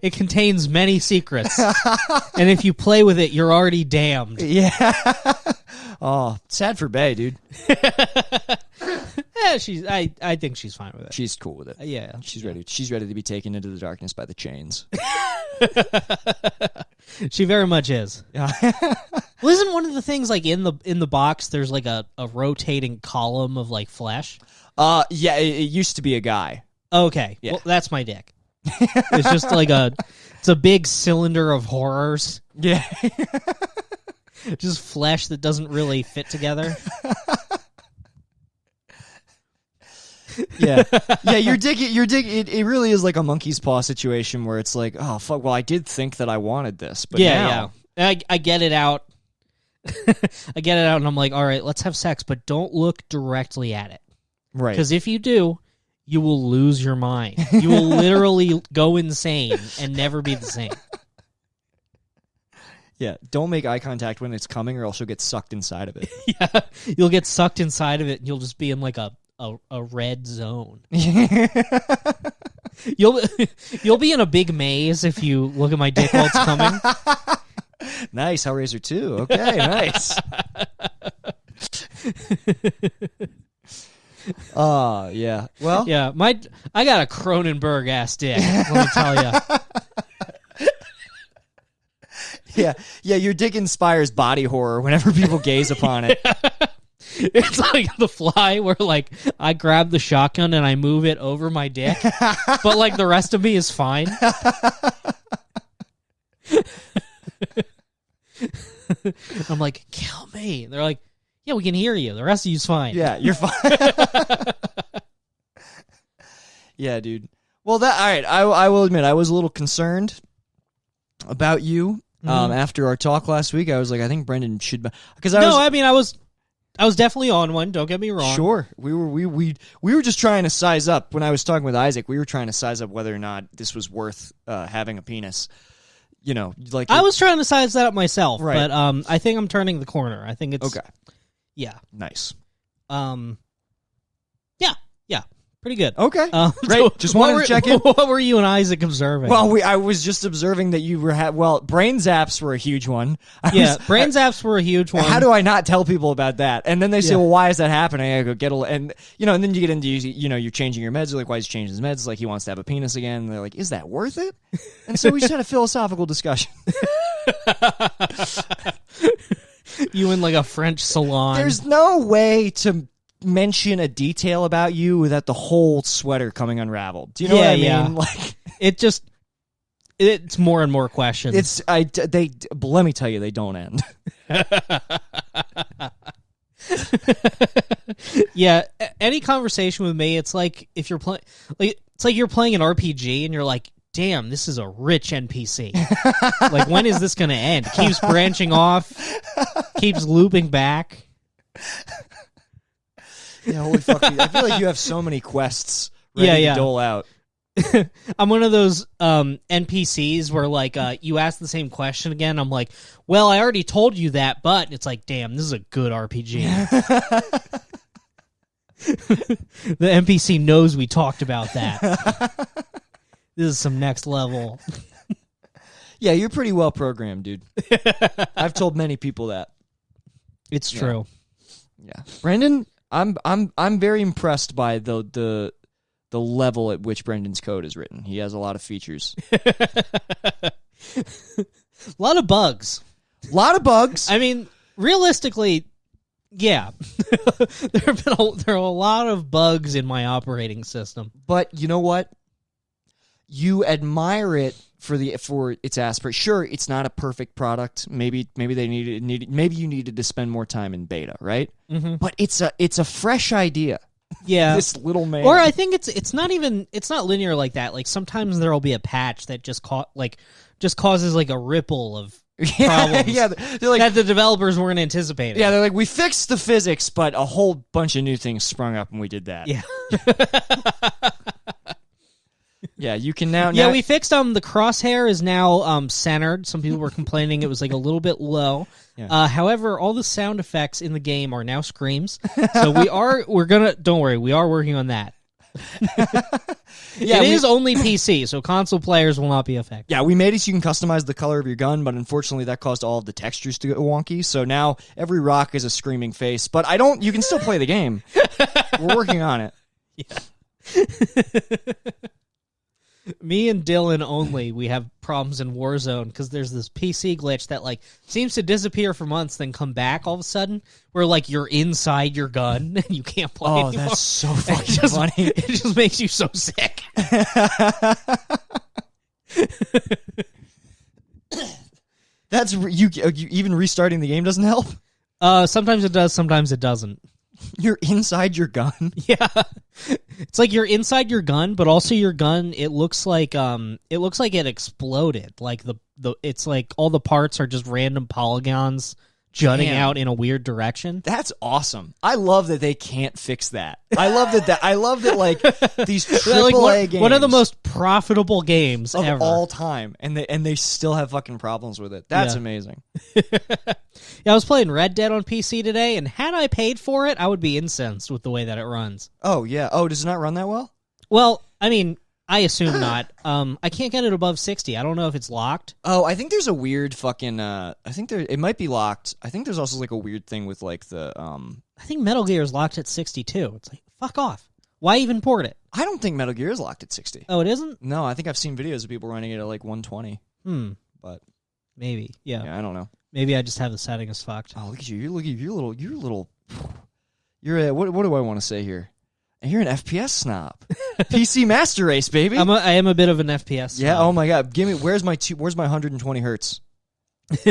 It contains many secrets, and if you play with it, you're already damned. Yeah. Oh, sad for Bae, dude. Yeah, I think she's fine with it. She's cool with it. Yeah, she's ready. She's ready to be taken into the darkness by the chains. She very much is. Yeah. Well, isn't one of the things like in the box? There's like a rotating column of like flesh. Yeah, it used to be a guy. Okay, yeah. Well, that's my dick. It's just like it's a big cylinder of horrors. Yeah. Just flesh that doesn't really fit together. Yeah. Yeah, your dick, it really is like a monkey's paw situation where it's like, oh, fuck, well, I did think that I wanted this, but now... Yeah. I get it out. I get it out, and I'm like, all right, let's have sex, but don't look directly at it. Right. Because if you do, you will lose your mind. You will literally go insane and never be the same. Yeah, don't make eye contact when it's coming, or else you'll get sucked inside of it. Yeah, you'll get sucked inside of it, and you'll just be in like a red zone. You'll be in a big maze if you look at my dick while it's coming. Nice, Hellraiser 2. Okay, nice. Yeah. Well, yeah, I got a Cronenberg ass dick. Let me tell you. Yeah, your dick inspires body horror whenever people gaze upon it. It's like The Fly, where like I grab the shotgun and I move it over my dick, but like the rest of me is fine. I'm like, kill me. They're like, yeah, we can hear you. The rest of you's fine. Yeah, you're fine. Yeah, dude. Well, all right. I will admit I was a little concerned about you. After our talk last week, I was like, I think Brendan should, because I was definitely on one. Don't get me wrong. Sure, we were just trying to size up. When I was talking with Isaac, we were trying to size up whether or not this was worth having a penis. You know, like I was trying to size that up myself, right. But I think I'm turning the corner. I think it's okay. Yeah, nice. Yeah, pretty good. Okay, great. So just wanted to check in. What were you and Isaac observing? Well, I was just observing that you were brain zaps were a huge one. Brain zaps were a huge one. How do I not tell people about that? And then they say, well, why is that happening? I go get and then you get into you're changing your meds. They're like, why is he changing his meds? Like, he wants to have a penis again. And they're like, is that worth it? And so we just had a philosophical discussion. You in like a French salon. There's no way to mention a detail about you without the whole sweater coming unraveled. Do you know what I mean? Yeah. Like, it's more and more questions. Let me tell you, they don't end. Yeah, any conversation with me, it's like if you're playing, it's like you're playing an RPG and you're like, damn, this is a rich NPC. Like, when is this going to end? Keeps branching off, keeps looping back. Yeah, holy fuck. I feel like you have so many quests ready to dole out. I'm one of those NPCs where, like, you ask the same question again. I'm like, well, I already told you that, but it's like, damn, this is a good RPG. The NPC knows we talked about that. This is some next level. Yeah, you're pretty well programmed, dude. I've told many people that. It's true. Yeah, Brendan, I'm very impressed by the level at which Brendan's code is written. He has a lot of features, a lot of bugs. I mean, realistically, yeah, there are a lot of bugs in my operating system. But you know what? You admire it for its aspect. Sure, it's not a perfect product. Maybe maybe you needed to spend more time in beta, right? Mm-hmm. But it's a fresh idea. Yeah, this little man. Or I think it's not linear like that. Like sometimes there'll be a patch that just causes like a ripple of problems. Yeah, they're like, that the developers weren't anticipating. Yeah, they're like, we fixed the physics, but a whole bunch of new things sprung up, and we did that. Yeah. Yeah, you can now. Yeah, we fixed the crosshair is now centered. Some people were complaining it was like a little bit low. Yeah. However, all the sound effects in the game are now screams. So don't worry, we are working on that. It is only PC, so console players will not be affected. Yeah, we made it so you can customize the color of your gun, but unfortunately that caused all of the textures to go wonky. So now every rock is a screaming face. But you can still play the game. We're working on it. Yeah. Me and Dylan only, we have problems in Warzone because there's this PC glitch that like seems to disappear for months, then come back all of a sudden, where like you're inside your gun and you can't play anymore. That's so fucking funny. It just makes you so sick. That's you. Even restarting the game doesn't help. Sometimes it does, sometimes it doesn't. You're inside your gun. Yeah, it's like you're inside your gun, but also your gun. It looks like it exploded. Like it's like all the parts are just random polygons jutting out in a weird direction. That's awesome. I love that they can't fix that. I love that like these AAA games, one of the most profitable games of ever. all time, and they still have fucking problems with it. That's amazing. Yeah, I was playing Red Dead on PC today, and had I paid for it, I would be incensed with the way that it runs. Oh yeah. Oh, does it not run that well? Well, I mean, I assume not. I can't get it above 60. I don't know if it's locked. Oh, I think there's a weird fucking. I think it might be locked. I think there's also like a weird thing with like the. I think Metal Gear is locked at 62. It's like fuck off. Why even port it? I don't think Metal Gear is locked at 60. Oh, it isn't? No, I think I've seen videos of people running it at like 120. But maybe, yeah. I don't know. Maybe I just have the settings fucked. Oh, look at you! You're little. You're a, what do I want to say here? You're an FPS snob. PC Master Race, baby. I am a bit of an FPS snob. Yeah. Oh my god. Give me. Where's my 120 hertz?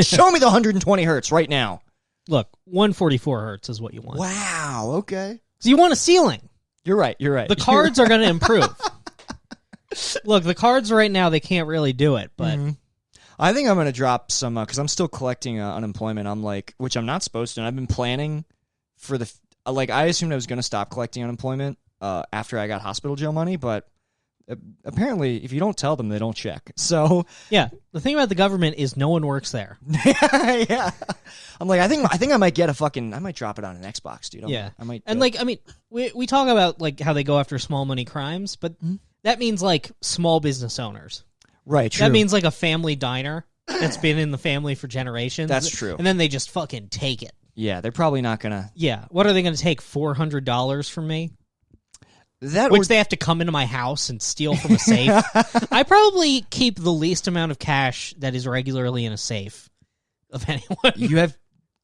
Show me the 120 hertz right now. Look, 144 hertz is what you want. Wow. Okay. So you want a ceiling. You're right. The cards are going to improve. Look, the cards right now, they can't really do it, but... Mm-hmm. I think I'm going to drop some, because I'm still collecting unemployment. I'm like, which I'm not supposed to, and I've been planning for I assumed I was going to stop collecting unemployment after I got hospital jail money, but apparently if you don't tell them, they don't check. So... Yeah, the thing about the government is no one works there. Yeah. I'm like, I think I might get I might drop it on an Xbox, dude. Yeah. I might. And I mean, we talk about like how they go after small money crimes, but that means like small business owners. Right, true. That means like a family diner that's been in the family for generations. That's true. And then they just fucking take it. Yeah, they're probably not gonna. Yeah, what are they gonna take? $400 from me? Which they have to come into my house and steal from a safe. I probably keep the least amount of cash that is regularly in a safe of anyone.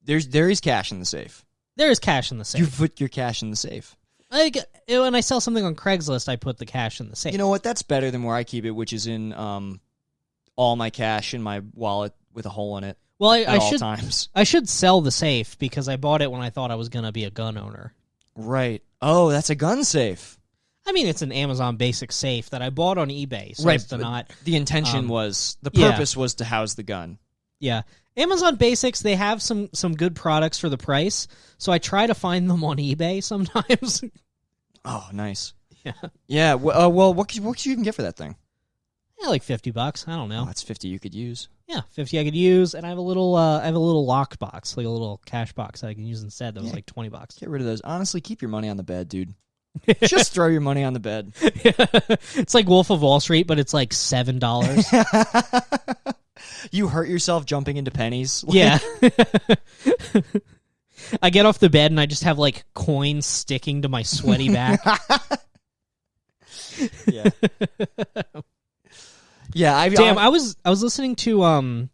There is cash in the safe. There is cash in the safe. You put your cash in the safe. Like when I sell something on Craigslist, I put the cash in the safe. You know what? That's better than where I keep it, which is in all my cash in my wallet with a hole in it. Well, I should sell the safe because I bought it when I thought I was going to be a gun owner. Right. Oh, that's a gun safe. I mean, it's an Amazon Basic safe that I bought on eBay. So right. The intention the purpose was to house the gun. Yeah. Amazon Basics, they have some good products for the price, so I try to find them on eBay sometimes. Oh, nice. Yeah. Yeah. Well, what could you even get for that thing? Yeah, like $50. I don't know. Oh, that's 50 you could use. Yeah, 50 I could use, and I have a little locked box, like a little cash box that I can use instead. That was like $20. Get rid of those. Honestly, keep your money on the bed, dude. Just throw your money on the bed. It's like Wolf of Wall Street, but it's like $7. You hurt yourself jumping into pennies. Yeah. I get off the bed and I just have like coins sticking to my sweaty back. Yeah. Yeah, Damn, I was listening to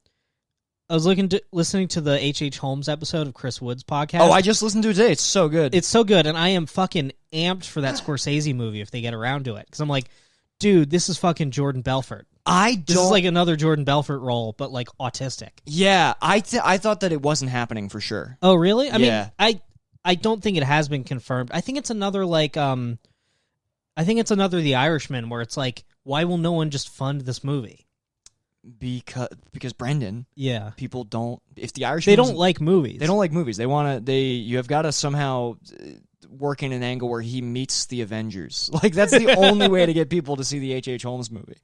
listening to the H.H. Holmes episode of Chris Wood's podcast. Oh, I just listened to it today. It's so good. It's so good, and I am fucking amped for that Scorsese movie if they get around to it. Because I'm like, dude, this is fucking Jordan Belfort. This is like another Jordan Belfort role, but like autistic. Yeah, I thought that it wasn't happening for sure. Oh, really? I Yeah. mean, I don't think it has been confirmed. I think it's another like The Irishman, where it's like, why will no one just fund this movie? Because Brendan, Yeah, people don't. If the Irishman, they don't like movies. They don't like movies. They want to. You have got to somehow work in an angle where he meets the Avengers. Like that's the only way to get people to see the H.H. Holmes movie.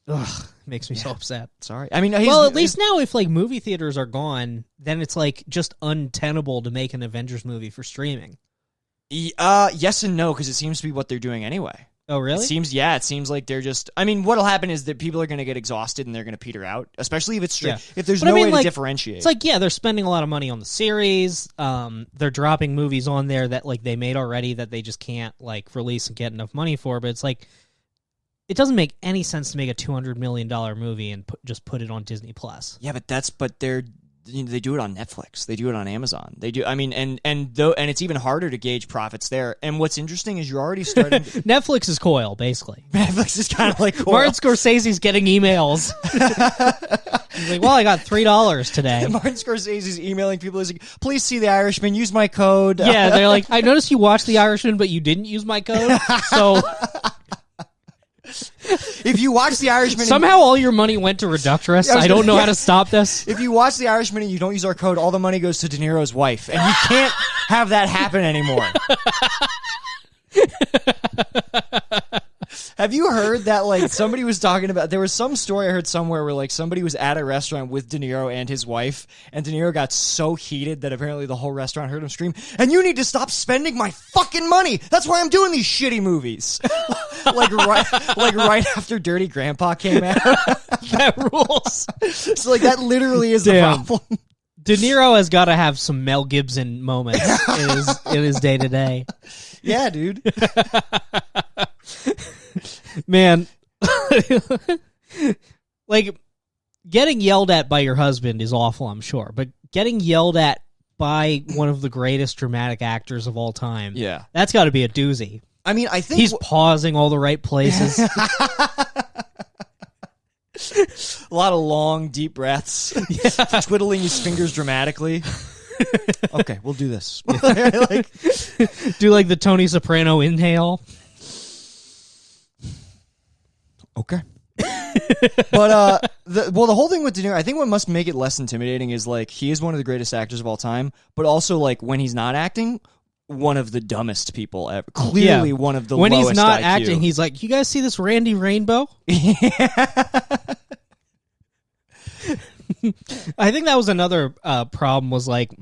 Ugh, makes me so upset. Sorry. I mean, well, at least now, if like movie theaters are gone, then it's like just untenable to make an Avengers movie for streaming. Yes and no, because it seems to be what they're doing anyway. Oh, really? It seems like they're just. I mean, what'll happen is that people are going to get exhausted and they're going to peter out, especially if it's straight. Yeah. If there's no way to differentiate. It's like, yeah, they're spending a lot of money on the series. They're dropping movies on there that like they made already that they just can't like release and get enough money for. But it's like, it doesn't make any sense to make a $200 million movie and just put it on Disney Plus. Yeah, but they do it on Netflix. They do it on Amazon. They do. I mean, and it's even harder to gauge profits there. And what's interesting is you're already starting. Netflix is Coil, basically. Netflix is kind of like Coil. Martin Scorsese's getting emails. He's like, well, I got $3 today. Martin Scorsese's emailing people. He's like, please see The Irishman. Use my code. Yeah, they're like, I noticed you watched The Irishman, but you didn't use my code. So. If you watch The Irishman... Somehow all your money went to Reductress. I don't know how to stop this. If you watch The Irishman and you don't use our code, all the money goes to De Niro's wife. And you can't have that happen anymore. Have you heard that, like, somebody was talking about... There was some story I heard somewhere where, like, somebody was at a restaurant with De Niro and his wife, and De Niro got so heated that apparently the whole restaurant heard him scream, and you need to stop spending my fucking money! That's why I'm doing these shitty movies! right after Dirty Grandpa came out. That rules. So, like, that literally is the problem. De Niro has got to have some Mel Gibson moments in his day-to-day. Yeah, dude. Man, like, getting yelled at by your husband is awful, I'm sure, but getting yelled at by one of the greatest dramatic actors of all time, yeah, that's got to be a doozy. I mean, I think he's pausing all the right places. A lot of long, deep breaths. Yeah. Twiddling his fingers dramatically. Okay, we'll do this. Do like the Tony Soprano inhale. Okay. But the whole thing with De Niro, I think what must make it less intimidating is like he is one of the greatest actors of all time, but also like when he's not acting, one of the dumbest people ever. Clearly one of the when lowest he's not IQ. Acting, he's like, you guys see this Randy Rainbow? Yeah. I think that was another problem was like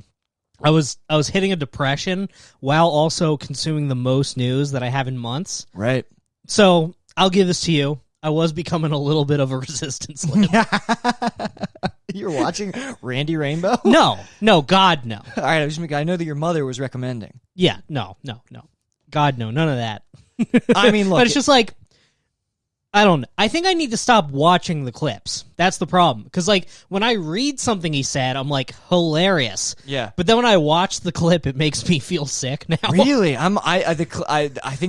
I was hitting a depression while also consuming the most news that I have in months. Right. So I'll give this to you. I was becoming a little bit of a resistance lib. You're watching Randy Rainbow? No, God, no. All right, I know that your mother was recommending. Yeah, no. God, no, none of that. I mean, look. But it's just like, I don't know. I think I need to stop watching the clips. That's the problem. Because, like, when I read something he said, I'm like, hilarious. Yeah. But then when I watch the clip, it makes me feel sick now. Really? I think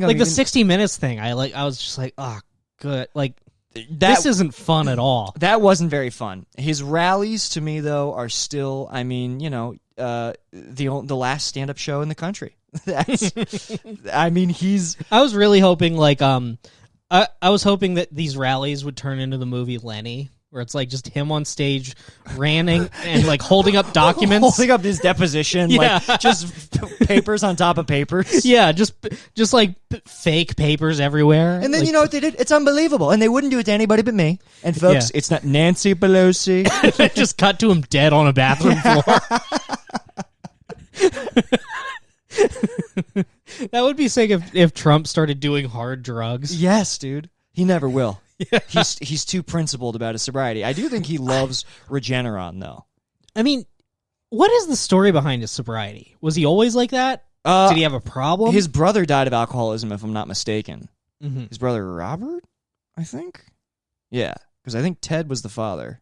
like the 60 Minutes thing. I was just like, oh, good. Like, this isn't fun at all. That wasn't very fun. His rallies, to me, though, are still, I mean, you know, the last stand-up show in the country. I mean, I was really hoping, like, I was hoping that these rallies would turn into the movie Lenny, where it's like just him on stage ranting and like holding up documents. Holding up his deposition, yeah. Like just papers on top of papers. Yeah, just like fake papers everywhere. And then like, you know what they did? It's unbelievable. And they wouldn't do it to anybody but me. And folks, It's not Nancy Pelosi. Just cut to him dead on a bathroom floor. That would be sick if Trump started doing hard drugs. Yes, dude. He never will. Yeah. He's too principled about his sobriety. I do think he loves Regeneron, though. I mean, What is the story behind his sobriety? Was he always like that? Did he have a problem? His brother died of alcoholism, if I'm not mistaken. Mm-hmm. His brother Robert, I think. Yeah, because I think Ted was the father.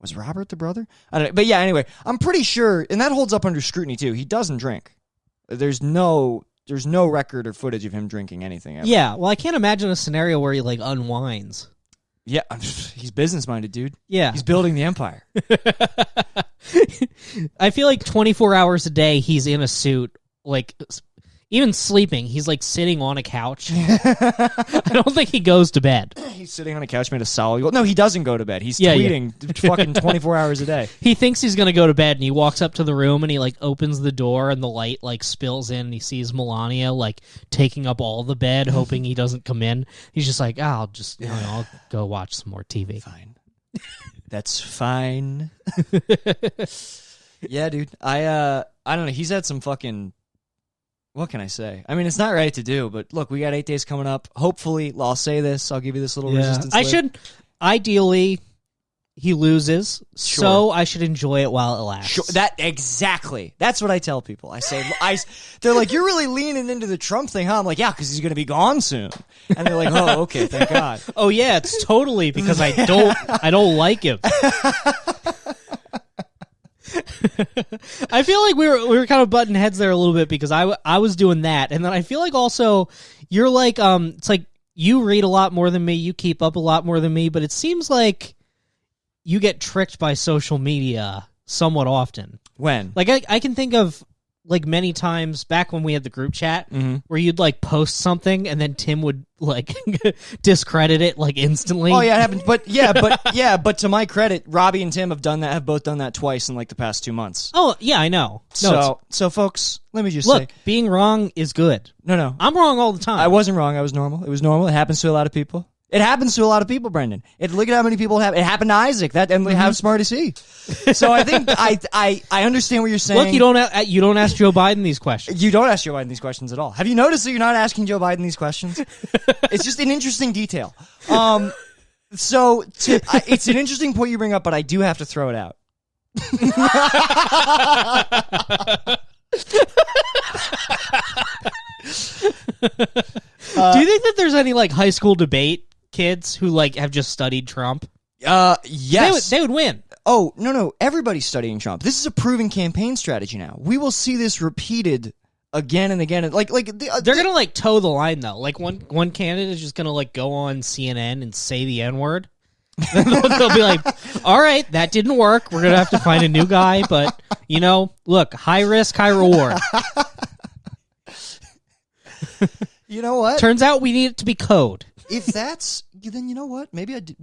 Was Robert the brother? I don't know. But yeah, anyway, I'm pretty sure, and that holds up under scrutiny too. He doesn't drink. There's no record or footage of him drinking anything ever. Yeah, well, I can't imagine a scenario where he like unwinds. Yeah, he's business-minded, dude. Yeah. He's building the empire. I feel like 24 hours a day he's in a suit, like even sleeping, he's like sitting on a couch. I don't think he goes to bed. He's sitting on a couch made of solid gold. No, he doesn't go to bed. He's Yeah, tweeting fucking 24 hours a day. He thinks he's going to go to bed, and he walks up to the room, and he like opens the door, and the light like spills in, and he sees Melania like taking up all the bed, hoping he doesn't come in. He's just like, I'll go watch some more TV. Fine. That's fine. Yeah, dude. I don't know. He's had some fucking... What can I say? I mean, it's not right to do, but look, we got 8 days coming up. Hopefully, I'll say this. I'll give you this little resistance. Ideally, he loses, so I should enjoy it while it lasts. Sure, exactly. That's what I tell people. I say, they're like, you're really leaning into the Trump thing, huh? I'm like, yeah, because he's going to be gone soon. And they're like, oh, okay, thank God. Oh yeah, it's totally because I don't like him. I feel like we were kind of butting heads there a little bit because I was doing that, and then I feel like also you're like it's like you read a lot more than me, you keep up a lot more than me, but it seems like you get tricked by social media somewhat often. When? Like I can think of like many times back when we had the group chat where you'd like post something and then Tim would like discredit it like instantly. Oh yeah, it happened. But to my credit, Robbie and Tim have both done that twice in like the past 2 months. Oh yeah, I know. So folks, let me just look, say, being wrong is good. No. I'm wrong all the time. I wasn't wrong. I was normal. It was normal. It happens to a lot of people. It happens to a lot of people, Brendan. Look at how many people have. It happened to Isaac. How smart is he? So I think I understand what you're saying. Look, you don't ask Joe Biden these questions. You don't ask Joe Biden these questions at all. Have you noticed that you're not asking Joe Biden these questions? It's just an interesting detail. It's an interesting point you bring up, but I do have to throw it out. Do you think that there's any like high school debate kids who like have just studied Trump? Yes. They would win. Oh, no. Everybody's studying Trump. This is a proven campaign strategy now. We will see this repeated again and again. They're going to like toe the line though. Like one candidate is just going to like go on CNN and say the N-word. They'll be like, all right, that didn't work. We're going to have to find a new guy. But, look, high risk, high reward. You know what? Turns out we need it to be code. If that's, then you know what? Maybe I do.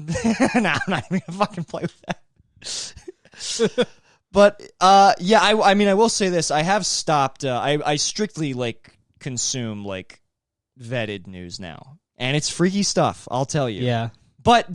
I'm not even going to fucking play with that. But, yeah, I mean, I will say this. I have stopped. I strictly, like, consume, like, vetted news now. And it's freaky stuff, I'll tell you. Yeah. But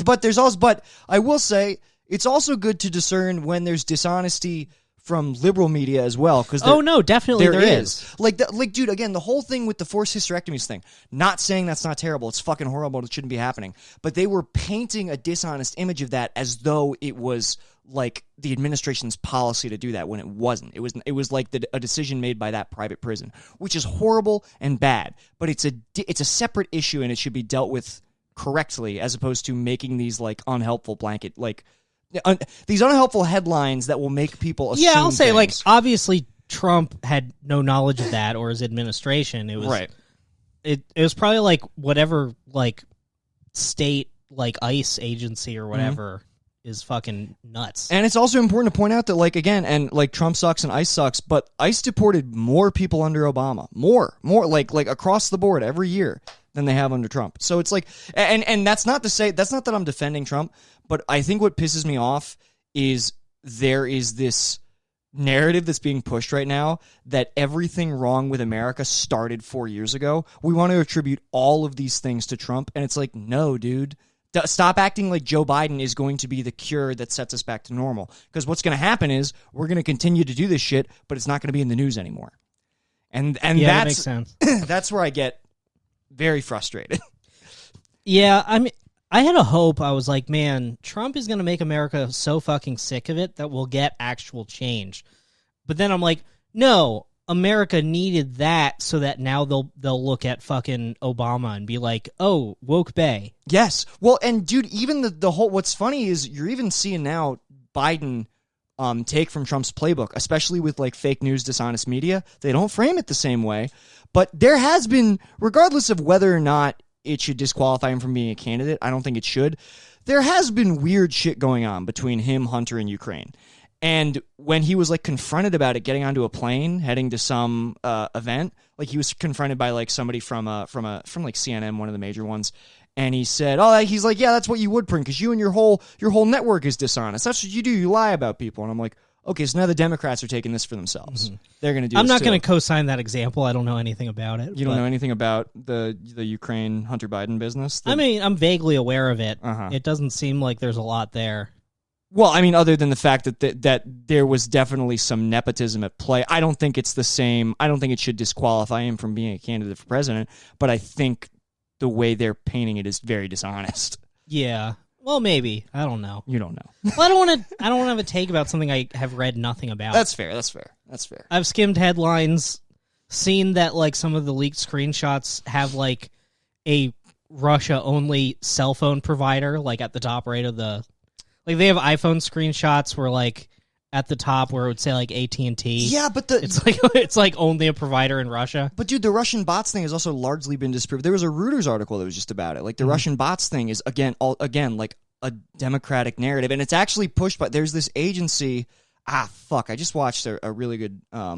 I will say, it's also good to discern when there's dishonesty from liberal media as well, because definitely there is. Like, dude, again, the whole thing with the forced hysterectomies thing. Not saying that's not terrible; it's fucking horrible. It shouldn't be happening. But they were painting a dishonest image of that as though it was like the administration's policy to do that when it wasn't. It was like a decision made by that private prison, which is horrible and bad. But it's a separate issue, and it should be dealt with correctly, as opposed to making these like unhelpful blanket these unhelpful headlines that will make people assume I'll say, things. like, obviously Trump had no knowledge of that or his administration. It was right. It was probably like whatever like state like ICE agency or whatever is fucking nuts. And it's also important to point out that, like, again, and like Trump sucks and ICE sucks, but ICE deported more people under Obama, more like across the board every year than they have under Trump. So it's like, and that's not that I'm defending Trump, but I think what pisses me off is there is this narrative that's being pushed right now that everything wrong with America started 4 years ago. We want to attribute all of these things to Trump, and it's like, no, dude. Stop acting like Joe Biden is going to be the cure that sets us back to normal. Because what's going to happen is we're going to continue to do this shit, but it's not going to be in the news anymore. And that makes sense. That's where I get very frustrated. Yeah, I mean, I had a hope. I was like, man, Trump is going to make America so fucking sick of it that we'll get actual change. But then I'm like, no, America needed that so that now they'll look at fucking Obama and be like, oh, woke bae. Yes. Well, and dude, even the whole, what's funny is you're even seeing now Biden take from Trump's playbook, especially with like fake news, dishonest media. They don't frame it the same way. But there has been, regardless of whether or not it should disqualify him from being a candidate, I don't think it should. There has been weird shit going on between him, Hunter, and Ukraine. And when he was like confronted about it, getting onto a plane, heading to some event, like he was confronted by like somebody from like CNN, one of the major ones, and he said, "Oh, he's like, yeah, that's what you would print because you and your whole network is dishonest. That's what you do. You lie about people." And I'm like, okay, so now the Democrats are taking this for themselves. Mm-hmm. They're going to do. I'm this not going to co-sign that example. I don't know anything about it. You don't know anything about the Ukraine Hunter Biden business. I mean, I'm vaguely aware of it. It doesn't seem like there's a lot there. Well, I mean, other than the fact that there was definitely some nepotism at play, I don't think it's the same. I don't think it should disqualify him from being a candidate for president, but I think the way they're painting it is very dishonest. Yeah. Well, maybe. I don't know. You don't know. Well, I don't want to have a take about something I have read nothing about. That's fair. I've skimmed headlines, seen that like some of the leaked screenshots have like a Russia-only cell phone provider like at the top right of the... Like, they have iPhone screenshots where, like, at the top where it would say, like, AT&T. Yeah, but it's like only a provider in Russia. But, dude, the Russian bots thing has also largely been disproved. There was a Reuters article that was just about it. Like, the Russian bots thing is, again, like, a democratic narrative. And it's actually pushed by... There's this agency... I just watched a really good... I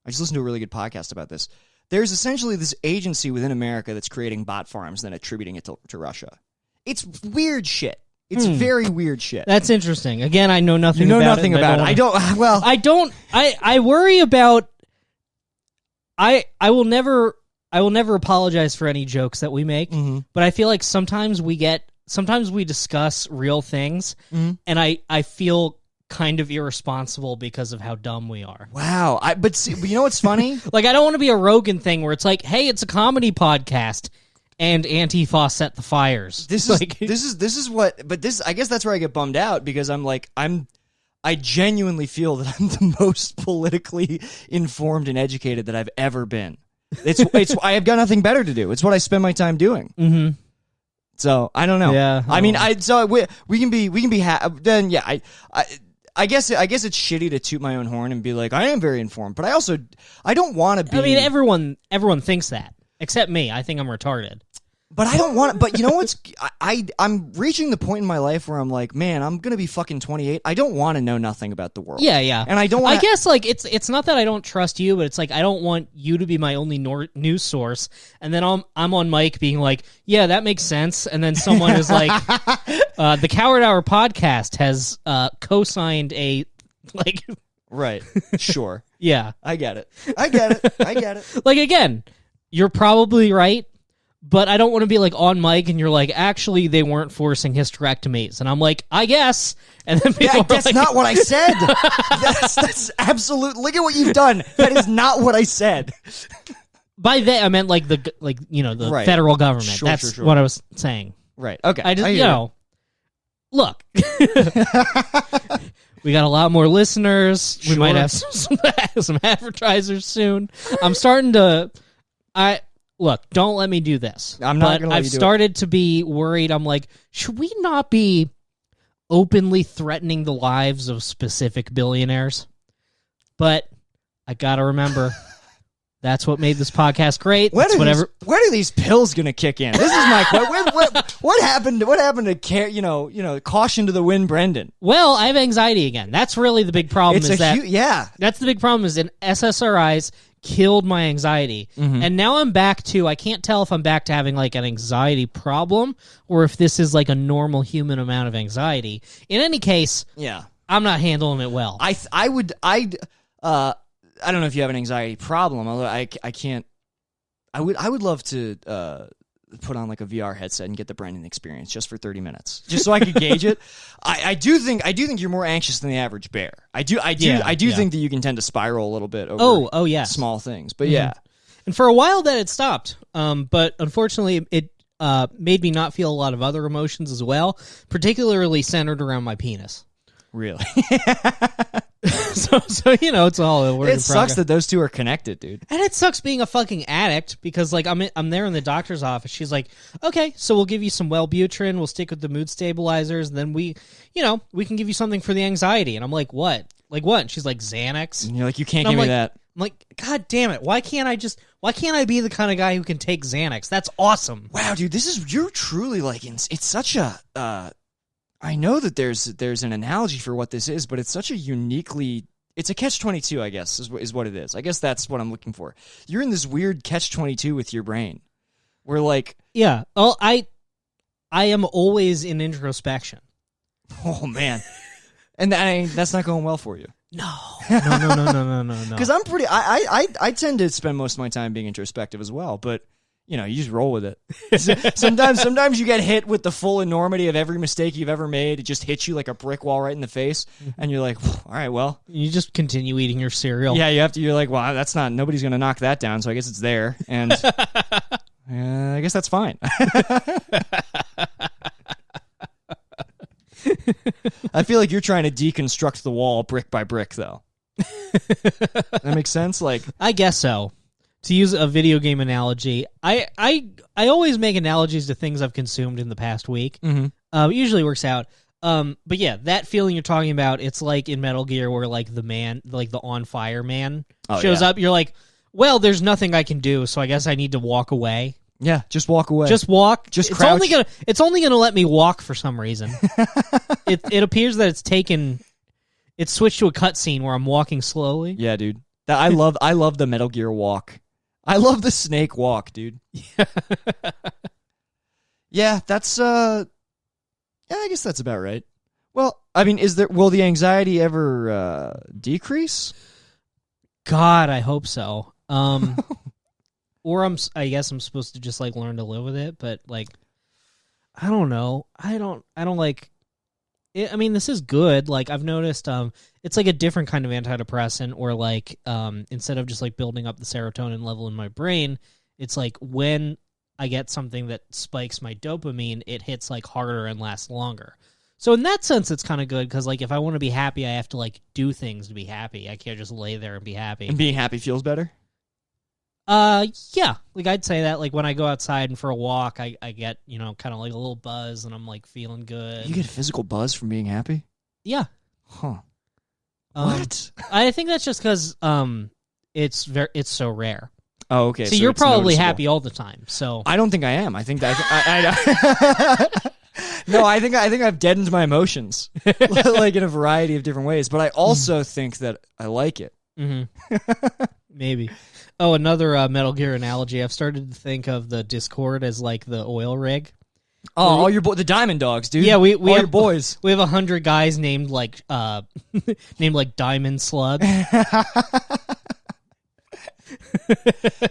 just listened to a really good podcast about this. There's essentially this agency within America that's creating bot farms and then attributing it to Russia. It's weird shit. It's very weird shit. That's interesting. Again, I know nothing about it. You know nothing about it. I worry about... I will never apologize for any jokes that we make, but I feel like sometimes we discuss real things, and I feel kind of irresponsible because of how dumb we are. Wow. But see, you know what's funny? Like, I don't want to be a Rogan thing where it's like, hey, it's a comedy podcast. And Antifa set the fires. This is what, but this, I guess that's where I get bummed out because I genuinely feel that I'm the most politically informed and educated that I've ever been. It's I have got nothing better to do. It's what I spend my time doing. Mm-hmm. So I don't know. Yeah. I mean, we can be then yeah. I guess it's shitty to toot my own horn and be like I am very informed, but I don't want to be. I mean, everyone thinks that. Except me. I think I'm retarded. But I don't want to... But you know what's... I'm reaching the point in my life where I'm like, man, I'm going to be fucking 28. I don't want to know nothing about the world. Yeah. And I don't want I guess, like, it's not that I don't trust you, but it's like I don't want you to be my only news source. And then I'm on mic being like, yeah, that makes sense. And then someone is like, the Coward Hour podcast has co-signed a... like... Right. Sure. Yeah. I get it. Like, again... You're probably right, but I don't want to be like on mic and you're like, actually, they weren't forcing hysterectomies, and I'm like, I guess, and then that's like, not what I said. that's absolute. Look at what you've done. That is not what I said. By that I meant like the right. federal government. Sure, that's sure. what I was saying. Right. Okay. I just look. We got a lot more listeners. Sure. We might have some advertisers soon. I'm starting to. Look, don't let me do this. I'm not going to let you do it. I've started to be worried. I'm like, should we not be openly threatening the lives of specific billionaires? But I got to remember, that's what made this podcast great. When are these pills going to kick in? This is my question. What happened to caution to the wind, Brendan? Well, I have anxiety again. That's really the big problem. That's the big problem is in SSRIs killed my anxiety. Mm-hmm. And now I'm back to, I can't tell if I'm back to having like an anxiety problem or if this is like a normal human amount of anxiety. In any case, yeah, I'm not handling it well. I don't know if you have an anxiety problem, although I can't. I would love to put on like a VR headset and get the Brendan experience just for 30 minutes, just so I could gauge it. I do think you're more anxious than the average bear. I do think that you can tend to spiral a little bit over yeah, small things. But yeah. And for a while that it stopped. But unfortunately it made me not feel a lot of other emotions as well, particularly centered around my penis. Really? so it's all a work in It sucks progress. that those two are connected, dude. And it sucks being a fucking addict because, like, I'm there in the doctor's office. She's like, okay, so we'll give you some Wellbutrin. We'll stick with the mood stabilizers. And then we can give you something for the anxiety. And I'm like, what? Like, what? And she's like, Xanax. And you're like, you can't And give I'm me that. I'm like, God damn it. Why can't I be the kind of guy who can take Xanax? That's awesome. Wow, dude, you're truly like, it's such a, I know that there's an analogy for what this is, but it's such a uniquely, it's a catch-22, I guess, is what it is. I guess that's what I'm looking for. You're in this weird catch-22 with your brain. Where like... Yeah. Well, I am always in introspection. Oh, man. And that's not going well for you. No. Because I'm pretty... I tend to spend most of my time being introspective as well, but... you just roll with it. Sometimes you get hit with the full enormity of every mistake you've ever made. It just hits you like a brick wall right in the face, and you're like, all right, well. You just continue eating your cereal. Yeah, you're like, well, nobody's going to knock that down, so I guess it's there, and I guess that's fine. I feel like you're trying to deconstruct the wall brick by brick, though. That makes sense? Like, I guess so. To use a video game analogy, I always make analogies to things I've consumed in the past week. Mm-hmm. It usually works out. But yeah, that feeling you're talking about, it's like in Metal Gear where like the on fire man shows up. You're like, well, there's nothing I can do, so I guess I need to walk away. Yeah, just walk away. Just walk. Just crouch. It's only gonna let me walk for some reason. It appears that it's switched to a cutscene where I'm walking slowly. Yeah, dude. I love the Metal Gear walk. I love the snake walk, dude. Yeah, that's I guess that's about right. Well, I mean, will the anxiety ever decrease? God, I hope so. Or I guess I'm supposed to just like learn to live with it, but like I don't know. I don't like it. I mean, this is good. Like I've noticed it's like a different kind of antidepressant, or like instead of just like building up the serotonin level in my brain, it's like when I get something that spikes my dopamine, it hits like harder and lasts longer. So in that sense, it's kind of good because like if I want to be happy, I have to like do things to be happy. I can't just lay there and be happy. And being happy feels better? Yeah. Like I'd say that like when I go outside and for a walk, I get, kind of like a little buzz and I'm like feeling good. You get a physical buzz from being happy? Yeah. Huh. What? I think that's just because it's so rare. Oh, okay. So you're probably happy all the time. So I don't think I am. I think that no, I think I've deadened my emotions, like in a variety of different ways. But I also think that I like it. Mm-hmm. Maybe. Oh, another Metal Gear analogy. I've started to think of the Discord as like the oil rig. Oh, all your the Diamond Dogs, dude. Yeah, we all have your boys. We have 100 guys named like Diamond Slug.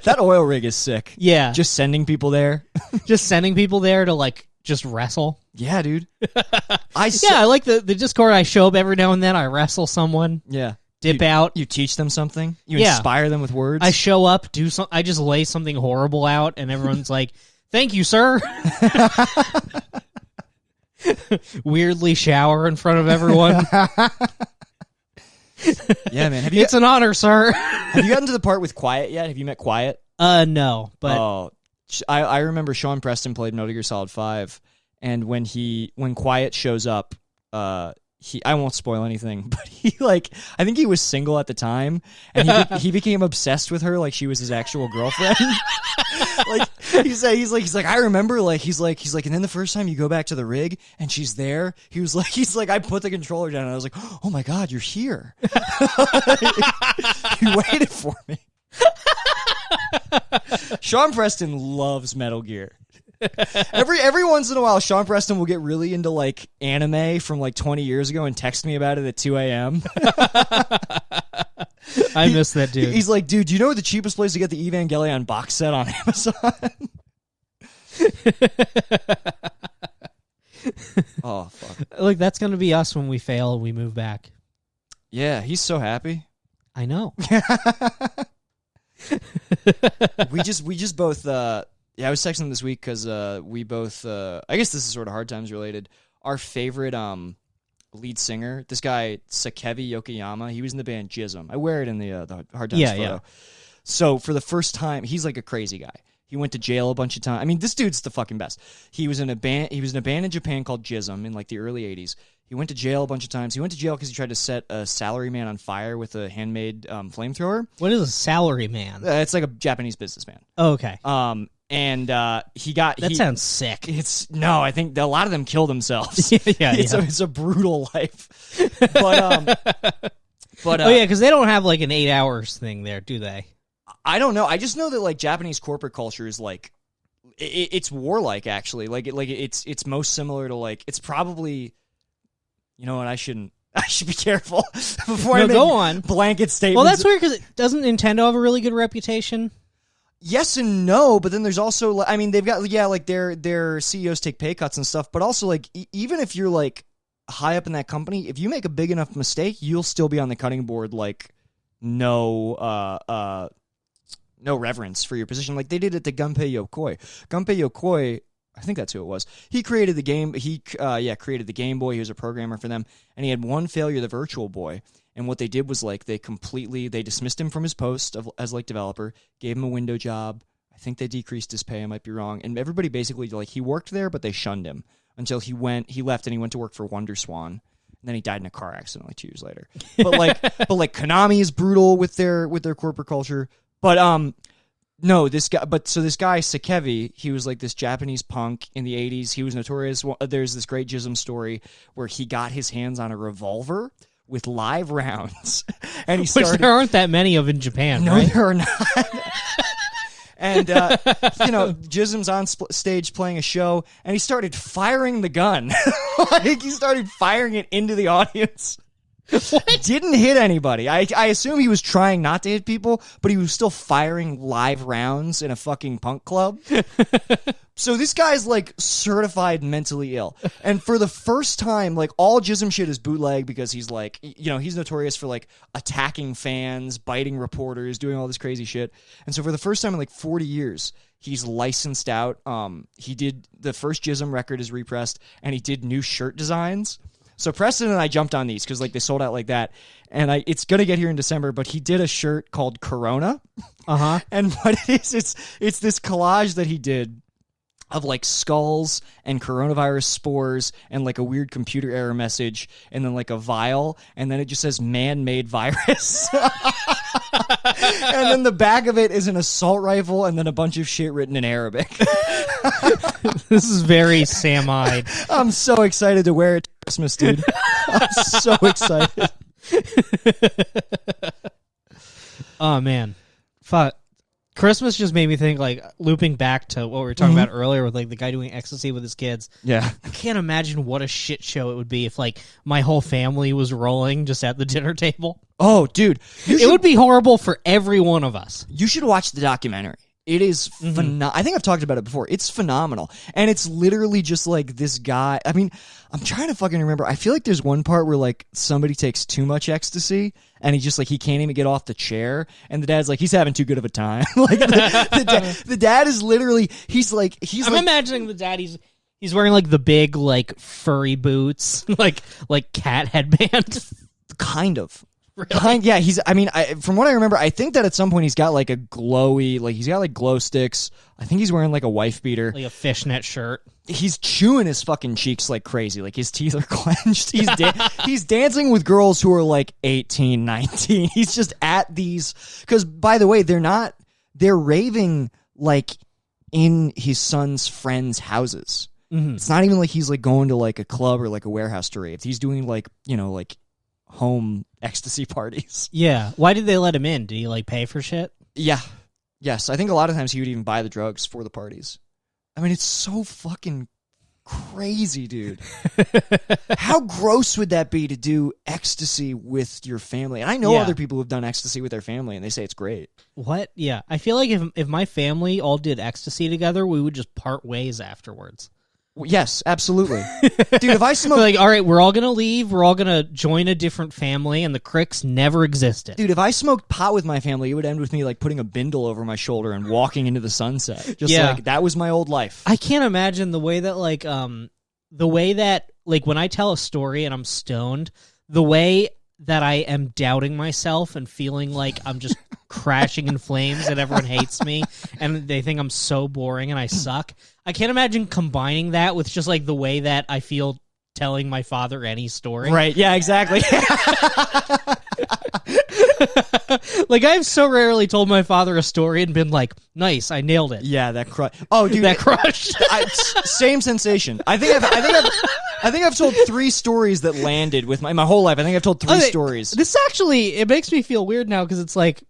That oil rig is sick. Yeah, just sending people there, to like just wrestle. Yeah, dude. I like the Discord. I show up every now and then. I wrestle someone. Yeah. Dip out. You teach them something. You inspire them with words. I show up, I just lay something horrible out, and everyone's like, "Thank you, sir." Weirdly shower in front of everyone. Yeah, man. It's an honor, sir. Have you gotten to the part with Quiet yet? Have you met Quiet? No, but I remember Sean Preston played Metal Gear Solid 5, and when Quiet shows up, I won't spoil anything, but I think he was single at the time, and he became obsessed with her like she was his actual girlfriend. Like he's like I remember he's like and then the first time you go back to the rig and she's there, he's like I put the controller down and I was like, oh my god, you're here. You waited for me. Sean Preston loves Metal Gear. Every once in a while, Sean Preston will get really into like anime from like 20 years ago and text me about it at 2 a.m. I miss that dude. He's like, dude, do you know the cheapest place to get the Evangelion box set on Amazon? Oh, fuck. Look, that's going to be us when we fail and we move back. Yeah, he's so happy. I know. we just both I was texting him this week because we both I guess this is sort of Hard Times related. Our favorite lead singer, this guy Sakevi Yokoyama, he was in the band Jism. I wear it in the Hard Times photo. Yeah. So for the first time, he's like a crazy guy. He went to jail a bunch of times. I mean, this dude's the fucking best. He was in a band in Japan called Jism in like the early 80s. He went to jail a bunch of times. He went to jail because he tried to set a salaryman on fire with a handmade flamethrower. What is a salaryman? It's like a Japanese businessman. Oh, okay. He got... That sounds sick. I think a lot of them kill themselves. yeah. It's a brutal life. But because they don't have like an 8 hours thing there, do they? I don't know. I just know that like Japanese corporate culture is like it's warlike actually. It's most similar to like it's probably, you know what, I should be careful before I make go on. blanket statements. Well, that's weird because doesn't Nintendo have a really good reputation? Yes and no, but then there's also I mean they've got like their CEOs take pay cuts and stuff, but also like even if you're like high up in that company, if you make a big enough mistake, you'll still be on the cutting board like no reverence for your position. Like they did it to Gunpei Yokoi. Gunpei Yokoi, I think that's who it was. He created the game. He created the Game Boy. He was a programmer for them, and he had one failure, the Virtual Boy. And what they did was like they dismissed him from his post as like developer, gave him a window job. I think they decreased his pay. I might be wrong. And everybody basically like he worked there, but they shunned him until he left and he went to work for WonderSwan. And then he died in a car accident like 2 years later. But like Konami is brutal with their corporate culture. But no, this guy Sakevi, he was like this Japanese punk in the 80s. He was notorious. There's this great Jism story where he got his hands on a revolver with live rounds, and he started. Which there aren't that many of in Japan, no, right? there are not. And Jism's on stage playing a show, and he started firing the gun. Like he started firing it into the audience. What? Didn't hit anybody. I assume he was trying not to hit people, but he was still firing live rounds in a fucking punk club. So this guy's like certified mentally ill. And for the first time, like all Jism shit is bootleg because he's like, he's notorious for like attacking fans, biting reporters, doing all this crazy shit. And so for the first time in like 40 years, he's licensed out. He did the first Jism record is repressed, and he did new shirt designs. So Preston and I jumped on these because like they sold out like that, and it's gonna get here in December. But he did a shirt called Corona, and what it is, it's this collage that he did of like skulls and coronavirus spores and like a weird computer error message and then like a vial, and then it just says man-made virus. And then the back of it is an assault rifle and then a bunch of shit written in Arabic. This is very Sam-eyed. I'm so excited to wear it to Christmas, dude. I'm so excited. Oh, man. Fuck. Christmas just made me think, like, looping back to what we were talking about earlier with, like, the guy doing ecstasy with his kids. Yeah. I can't imagine what a shit show it would be if, like, my whole family was rolling just at the dinner table. Oh, dude. It would be horrible for every one of us. You should watch the documentary. It is phenomenal. I think I've talked about it before. It's phenomenal. And it's literally just like this guy. I mean, I'm trying to fucking remember. I feel like there's one part where like somebody takes too much ecstasy and he can't even get off the chair. And the dad's like, he's having too good of a time. Like the dad is literally, I'm imagining the dad, he's wearing like the big like furry boots, like cat headband. Kind of. Really? Yeah, from what I remember, I think that at some point he's got like a glowy, like he's got like glow sticks. I think he's wearing like a wife beater. Like a fishnet shirt. He's chewing his fucking cheeks like crazy. Like his teeth are clenched. He's dancing with girls who are like 18, 19. He's just at these, because by the way, they're raving like in his son's friends' houses. Mm-hmm. It's not even like he's like going to like a club or like a warehouse to rave. He's doing like, like home ecstasy parties. Yeah. Why did they let him in? Did he like pay for shit? Yeah. Yes. I think a lot of times he would even buy the drugs for the parties. I mean, it's so fucking crazy, dude. How gross would that be to do ecstasy with your family? And I know other people who've done ecstasy with their family and they say it's great. What? Yeah. I feel like if my family all did ecstasy together, we would just part ways afterwards. Yes, absolutely. Dude, if I smoke... Like, all right, we're all going to leave, we're all going to join a different family, and the Cricks never existed. Dude, if I smoked pot with my family, it would end with me, like, putting a bindle over my shoulder and walking into the sunset. Just like, that was my old life. I can't imagine the way that, like, the way that like when I tell a story and I'm stoned, the way that I am doubting myself and feeling like I'm just crashing in flames and everyone hates me and they think I'm so boring and I suck. I can't imagine combining that with just like the way that I feel telling my father any story. Right. Yeah, exactly. Like, I've so rarely told my father a story and been like, nice, I nailed it. Yeah, that crush. Oh, dude. That crushed. Same sensation. I think I've told 3 stories that landed with my whole life. I think I've told 3 stories. This actually, it makes me feel weird now because it's like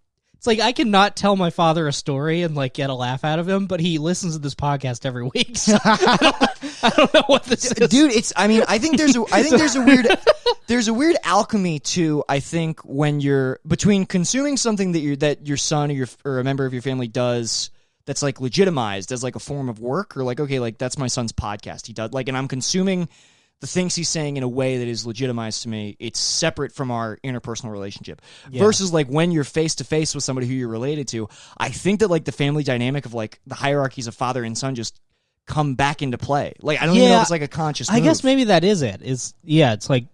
I cannot tell my father a story and like get a laugh out of him, but he listens to this podcast every week. So I don't know what this is, dude. I think there's a weird alchemy to, I think, when you're between consuming something that your son or a member of your family does that's like legitimized as like a form of work, or like, okay, like that's my son's podcast. He does like, and I'm consuming the things he's saying in a way that is legitimized to me. It's separate from our interpersonal relationship. Yeah. Versus like when you're face to face with somebody who you're related to, I think that like the family dynamic of like the hierarchies of father and son just come back into play. Like, I don't even know if it's like a conscious move. I guess maybe that is it. It's like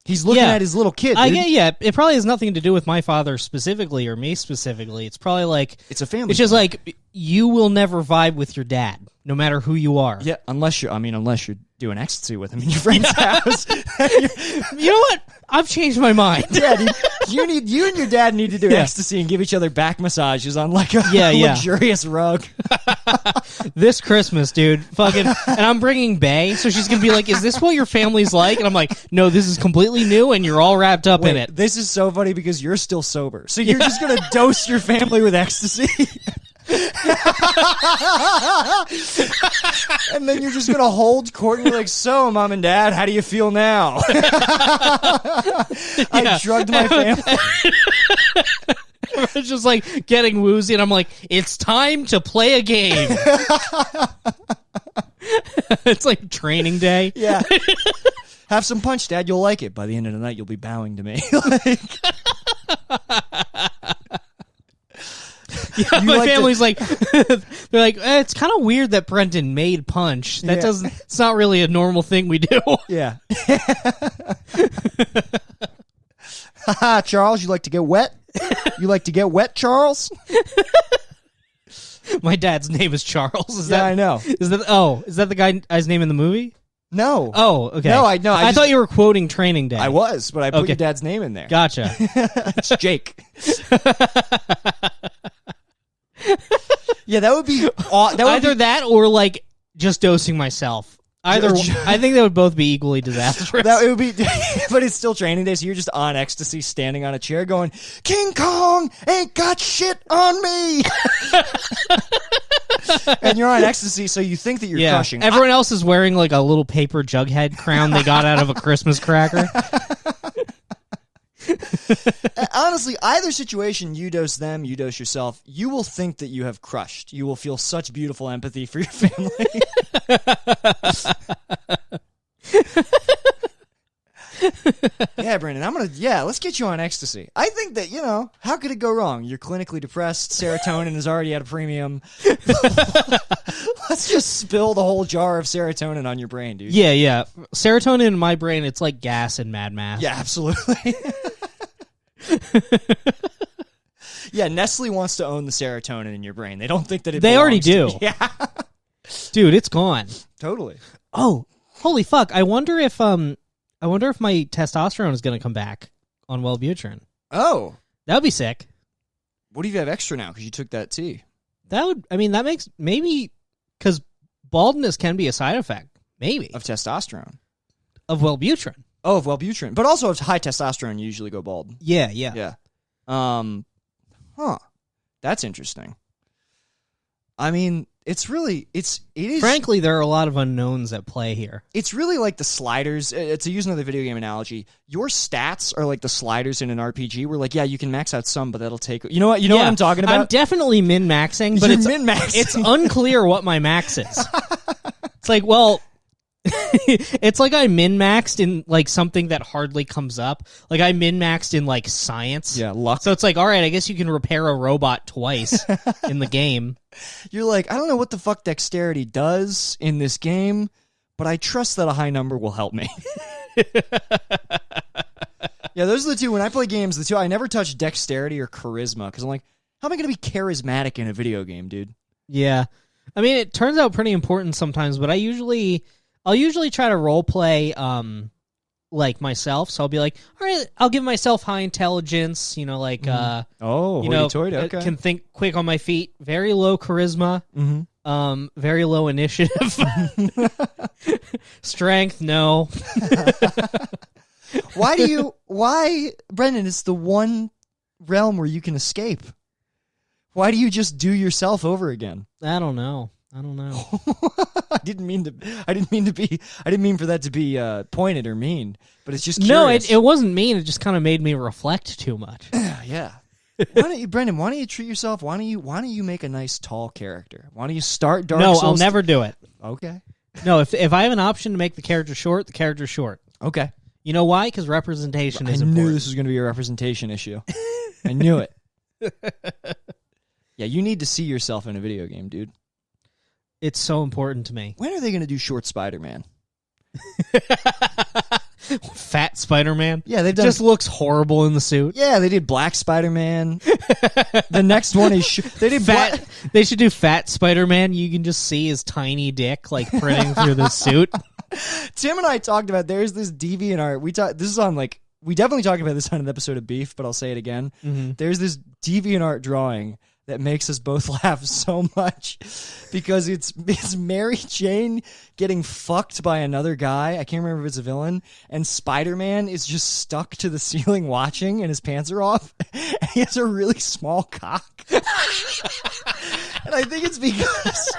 he's looking at his little kid. It probably has nothing to do with my father specifically or me specifically. It's probably like it's a family. It's just like you will never vibe with your dad, no matter who you are. Yeah, unless you're doing ecstasy with him in your friend's house. You know what? I've changed my mind. Yeah, dude, you and your dad need to do ecstasy and give each other back massages on like a luxurious rug. This Christmas, dude, fucking, and I'm bringing Bae, so she's gonna be like, "Is this what your family's like?" And I'm like, "No, this is completely new, and you're all wrapped up in it." This is so funny because you're still sober, so you're just gonna dose your family with ecstasy. And then you're just gonna hold court and be like, "So, mom and dad, how do you feel now?" I drugged my family. It's just like getting woozy, and I'm like, "It's time to play a game." It's like training day. Yeah. Have some punch, Dad. You'll like it. By the end of the night, you'll be bowing to me. Yeah, my family's like, they're like, it's kind of weird that Brendan made punch. That doesn't. It's not really a normal thing we do. Yeah. Charles, you like to get wet? You like to get wet, Charles? My dad's name is Charles. I know. Is that the guy's name in the movie? No. Oh, okay. No, I thought you were quoting Training Day. I was, but I put your dad's name in there. Gotcha. It's Jake. Yeah, that would be either that or like just dosing myself. Either I think that would both be equally disastrous. That would be, but it's still Training Day, so you're just on ecstasy, standing on a chair, going, "King Kong ain't got shit on me," and you're on ecstasy, so you think that you're crushing. Everyone else is wearing like a little paper jughead crown they got out of a Christmas cracker. Honestly, either situation, you dose them, you dose yourself, you will think that you have crushed. You will feel such beautiful empathy for your family. Yeah, Brandon, let's get you on ecstasy. I think that, how could it go wrong? You're clinically depressed, serotonin is already at a premium. Let's just spill the whole jar of serotonin on your brain, dude. Yeah. Serotonin in my brain, it's like gas in Mad Max. Yeah, absolutely. Yeah, Nestle wants to own the serotonin in your brain. They don't think that they already do. Yeah. Dude, it's gone. Totally. Oh, holy fuck. I wonder if my testosterone is going to come back on Wellbutrin. Oh. That would be sick. What do you have extra now because you took that tea? That makes, maybe, because baldness can be a side effect, maybe. Of testosterone. Of Wellbutrin. Oh, of Wellbutrin. But also of high testosterone, you usually go bald. Yeah. Yeah. That's interesting. I mean, it is. Frankly, there are a lot of unknowns at play here. It's really like the sliders. To use another video game analogy, your stats are like the sliders in an RPG. Where you can max out some, but that'll take. You know what? You know what I'm talking about? I'm definitely min-maxing, but it's unclear what my max is. It's like, well, it's like I min-maxed in like something that hardly comes up. Like I min-maxed in like science. Yeah, luck. So it's like, all right, I guess you can repair a robot twice in the game. You're like, I don't know what the fuck dexterity does in this game, but I trust that a high number will help me. Yeah, those are the two. When I play games, the two I never touch dexterity or charisma because I'm like, how am I going to be charismatic in a video game, dude? Yeah. I mean, it turns out pretty important sometimes, but I'll usually try to role play like myself. So I'll be like, all right, I'll give myself high intelligence, like okay. Can think quick on my feet, very low charisma, very low initiative. Strength, no. Why, Brendan, it's the one realm where you can escape. Why do you just do yourself over again? I don't know. I didn't mean for that to be pointed or mean, but it's just No, curious. it wasn't mean. It just kind of made me reflect too much. Yeah. Brendan, why don't you treat yourself? Why don't you make a nice tall character? Why don't you start Dark Souls? No, I'll never do it. Okay. No, if I have an option to make the character short, the character's short. Okay. You know why? Because representation is important. I knew this was going to be a representation issue. I knew it. Yeah, you need to see yourself in a video game, dude. It's so important to me. When are they going to do short Spider-Man? Fat Spider-Man? Yeah, they've done... Just looks horrible in the suit. Yeah, they did Black Spider-Man. The next one is... They did Fat... They should do Fat Spider-Man. You can just see his tiny dick, like, printing through the suit. Tim and I talked about... There's this DeviantArt... This is on, like... We definitely talked about this on an episode of Beef, but I'll say it again. Mm-hmm. There's this DeviantArt drawing that makes us both laugh so much because it's Mary Jane getting fucked by another guy. I can't remember if it's a villain. And Spider-Man is just stuck to the ceiling watching and his pants are off. And he has a really small cock. And I think it's because...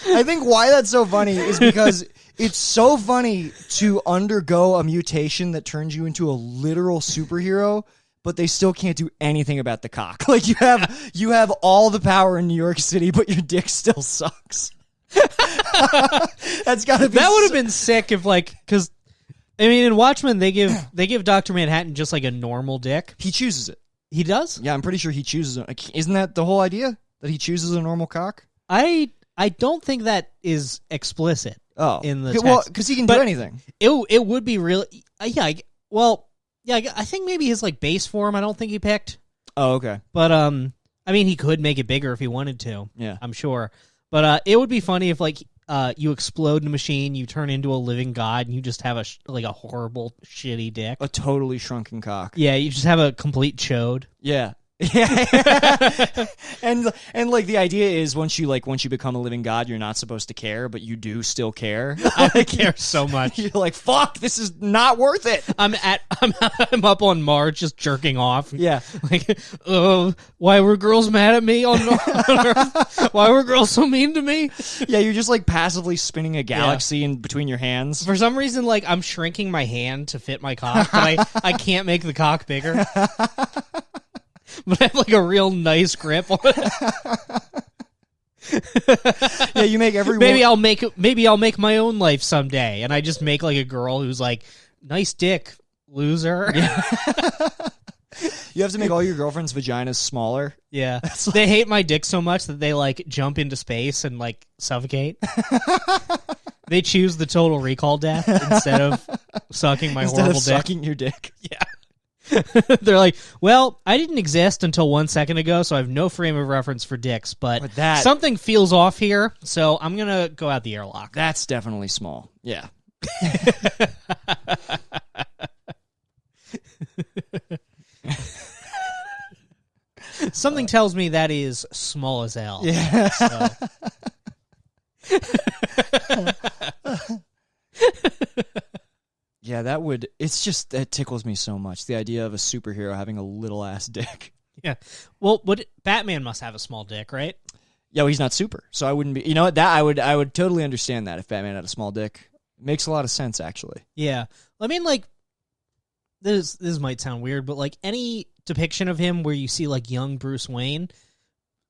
I think why that's so funny is because it's so funny to undergo a mutation that turns you into a literal superhero, but they still can't do anything about the cock. Like you have all the power in New York City, but your dick still sucks. That's gotta be. That would have been sick if because I mean in Watchmen they give Dr. Manhattan just like a normal dick. He chooses it. He does? Yeah, I'm pretty sure he chooses it. Isn't that the whole idea? That he chooses a normal cock? I don't think that is explicit. Oh, in the text. Well, because he can do anything. It would be really I think maybe his like base form. I don't think he picked. Oh, okay. But I mean, he could make it bigger if he wanted to. Yeah, I'm sure. But it would be funny if like you explode in a machine, you turn into a living god, and you just have a horrible, shitty dick, a totally shrunken cock. Yeah, you just have a complete chode. Yeah. Yeah. and like the idea is once you become a living god, you're not supposed to care, but you do still care. I care so much. You're like, fuck, this is not worth it. I'm up on Mars just jerking off. Yeah. Like, why were girls mad at me on Earth? Why were girls so mean to me? Yeah, you're just like passively spinning a galaxy in between your hands. For some reason, like I'm shrinking my hand to fit my cock, but I can't make the cock bigger. But I have like a real nice grip on it. Yeah, you make every maybe I'll make my own life someday, and I just make like a girl who's like, nice dick, loser. Yeah. You have to make all your girlfriend's vaginas smaller. Yeah, they hate my dick so much that they like jump into space and like suffocate. They choose the Total Recall death instead of sucking my horrible dick. Sucking your dick. Yeah. They're like, well, I didn't exist until 1 second ago, so I have no frame of reference for dicks, but something feels off here, so I'm going to go out the airlock. That's definitely small. Yeah. Something tells me that is small as hell. Yeah. So. Yeah, that tickles me so much. The idea of a superhero having a little ass dick. Yeah. Well, Batman must have a small dick, right? Yeah, well, he's not super. So I wouldn't be, you know what, that I would totally understand that if Batman had a small dick. It makes a lot of sense, actually. Yeah. I mean, like, this might sound weird, but like any depiction of him where you see like young Bruce Wayne,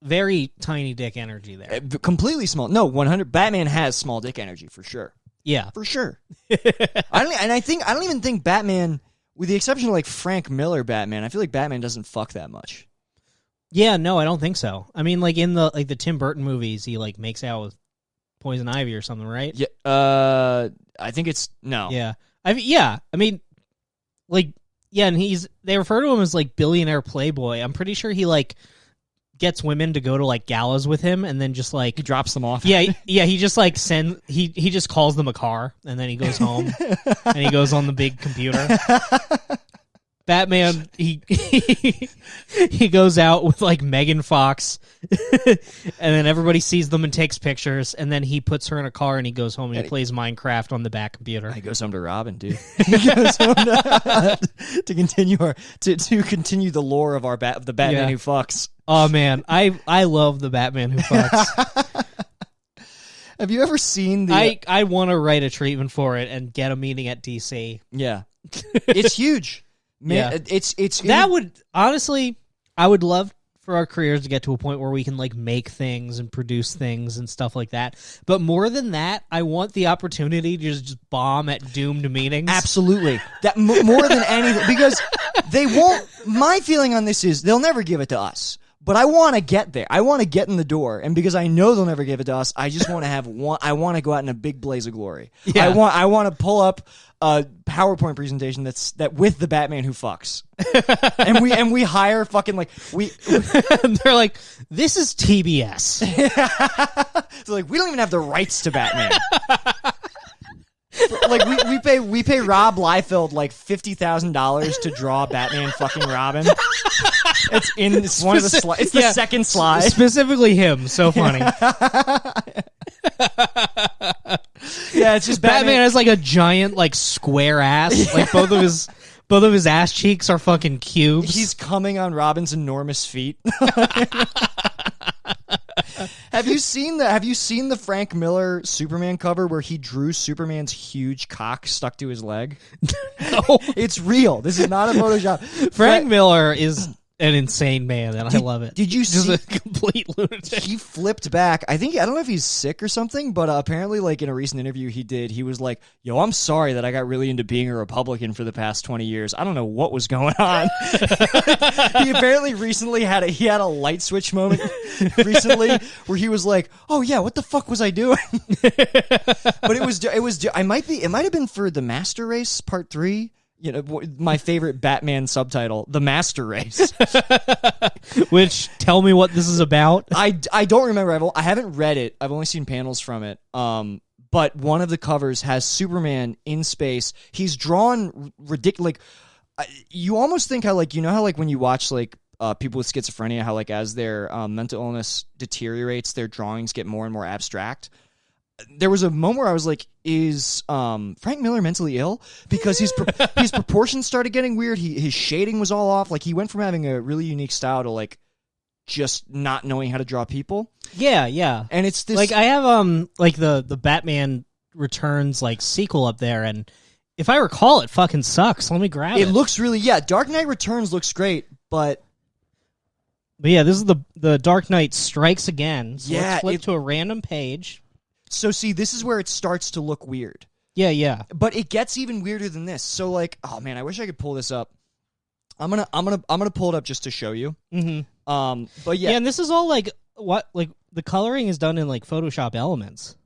very tiny dick energy there. Completely small. No, 100. Batman has small dick energy for sure. Yeah, for sure. I don't even think Batman, with the exception of like Frank Miller Batman, I feel like Batman doesn't fuck that much. Yeah, no, I don't think so. I mean, like in the Tim Burton movies, he like makes out with Poison Ivy or something, right? Yeah. I think it's no. Yeah. I mean, like, yeah, and they refer to him as like billionaire playboy. I'm pretty sure he like gets women to go to like galas with him, and then just like He drops them off. yeah. He just like he just calls them a car, and then he goes home and he goes on the big computer. Batman, he goes out with like Megan Fox, and then everybody sees them and takes pictures, and then he puts her in a car and he goes home and he plays Minecraft on the back computer. He goes home to Robin, dude. He goes home to continue to continue the lore of the Batman who fucks. Oh man, I love the Batman who fucks. Have you ever seen the? I want to write a treatment for it and get a meeting at DC. Yeah, it's huge. Man, Yeah. it's That would honestly, I would love for our careers to get to a point where we can like make things and produce things and stuff like that. But more than that, I want the opportunity to just bomb at doomed meetings. Absolutely, that more than anything, because they won't. My feeling on this is they'll never give it to us. But I want to get there. I want to get in the door, and because I know they'll never give it to us, I just want to have one. I want to go out in a big blaze of glory. Yeah. I want to pull up a PowerPoint presentation that with the Batman who fucks, and we hire fucking like we. They're like, this is TBS. So like we don't even have the rights to Batman. Like we pay Rob Liefeld like $50,000 to draw Batman fucking Robin. It's one of the slides. It's the second slide. Specifically him. So funny. Yeah, it's just Batman has like a giant like square ass. Like both of his ass cheeks are fucking cubes. He's coming on Robin's enormous feet. Have you seen the Frank Miller Superman cover where he drew Superman's huge cock stuck to his leg? No. It's real. This is not a Photoshop. Frank Miller is an insane man, and I love it. Did you Just see? a complete lunatic. He flipped back. I don't know if he's sick or something, but apparently, like in a recent interview he was like, "Yo, I'm sorry that I got really into being a Republican for the past 20 years. I don't know what was going on." He apparently recently had a light switch moment recently where he was like, "Oh yeah, what the fuck was I doing?" But it might have been for the Master Race Part 3. You know, my favorite Batman subtitle, The Master Race. Which, tell me what this is about. I don't remember. I haven't read it. I've only seen panels from it. But one of the covers has Superman in space. He's drawn ridiculous. Like, you almost think how, like, you know how, like, when you watch, like, people with schizophrenia, how, like, as their mental illness deteriorates, their drawings get more and more abstract. There was a moment where I was like, is Frank Miller mentally ill? Because his proportions started getting weird. His shading was all off. Like, he went from having a really unique style to, like, just not knowing how to draw people. Yeah. And it's this... Like, I have, like, the Batman Returns, like, sequel up there, and if I recall, it fucking sucks. Let me grab it. It looks really... Yeah, Dark Knight Returns looks great, but yeah, this is the Dark Knight Strikes Again. So yeah, let's flip to a random page. So, see, this is where it starts to look weird. Yeah. But it gets even weirder than this. So, like, oh man, I wish I could pull this up. I'm gonna pull it up just to show you. Mm-hmm. But yeah, and this is all like the coloring is done in like Photoshop Elements.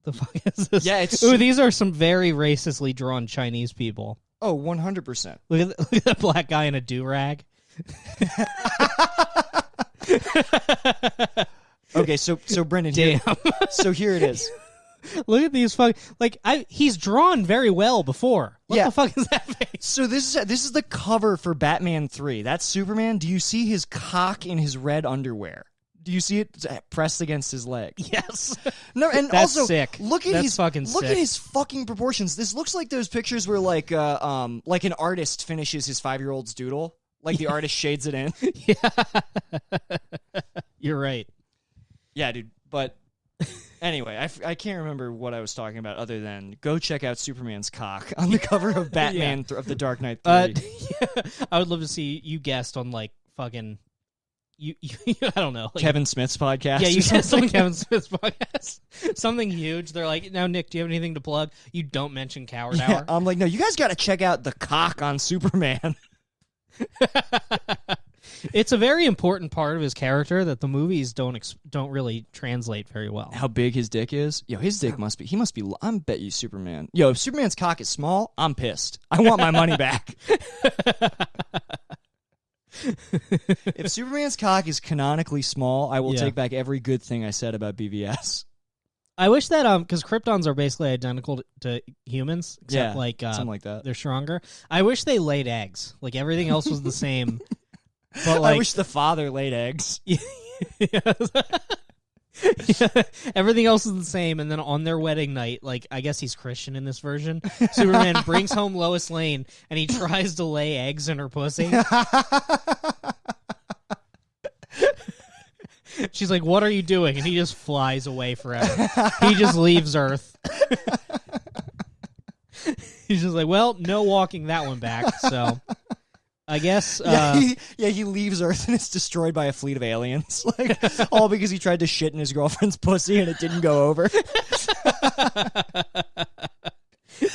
The fuck is this? Yeah, it's these are some very racistly drawn Chinese people. Oh, 100%. Look at that black guy in a do-rag. Okay, so Brendan, damn. So here it is. Look at these he's drawn very well before. What the fuck is that face? So this is the cover for Batman 3. That's Superman. Do you see his cock in his red underwear? Do you see it pressed against his leg? Yes. No, and that's also sick. Look at his fucking proportions. This looks like those pictures where like an artist finishes his 5-year-old's doodle. Like the artist shades it in. Yeah. You're right. Yeah, dude. But anyway, I can't remember what I was talking about other than go check out Superman's cock on the cover of Batman of the Dark Knight 3. Yeah, I would love to see you guest on like fucking you I don't know, like, Kevin Smith's podcast. Yeah, you guest on Kevin Smith's podcast. Something huge. They're like, now Nick, do you have anything to plug? You don't mention Coward Hour. I'm like, no, you guys got to check out the cock on Superman. It's a very important part of his character that the movies don't really translate very well. How big his dick is? Yo, his dick must be. I bet you Superman. Yo, if Superman's cock is small, I'm pissed. I want my money back. If Superman's cock is canonically small, I will take back every good thing I said about BVS. I wish that because Kryptons are basically identical to humans, except something like that. They're stronger. I wish they laid eggs. Like everything else was the same. But like, I wish the father laid eggs. Everything else is the same, and then on their wedding night, like I guess he's Christian in this version, Superman brings home Lois Lane, and he tries to lay eggs in her pussy. She's like, "What are you doing?" And he just flies away forever. He just leaves Earth. He's just like, "Well, no walking that one back." So, I guess. He leaves Earth and it's destroyed by a fleet of aliens. Like all because he tried to shit in his girlfriend's pussy and it didn't go over.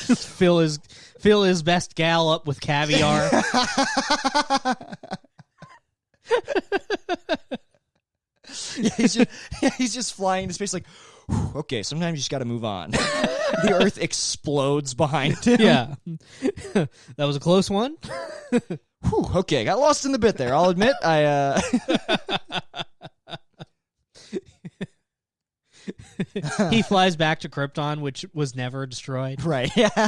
Fill his best gal up with caviar. He's just flying into space like, okay, sometimes you just got to move on. The Earth explodes behind him. Yeah. That was a close one. Okay, got lost in the bit there. I'll admit, He flies back to Krypton, which was never destroyed. Right, yeah.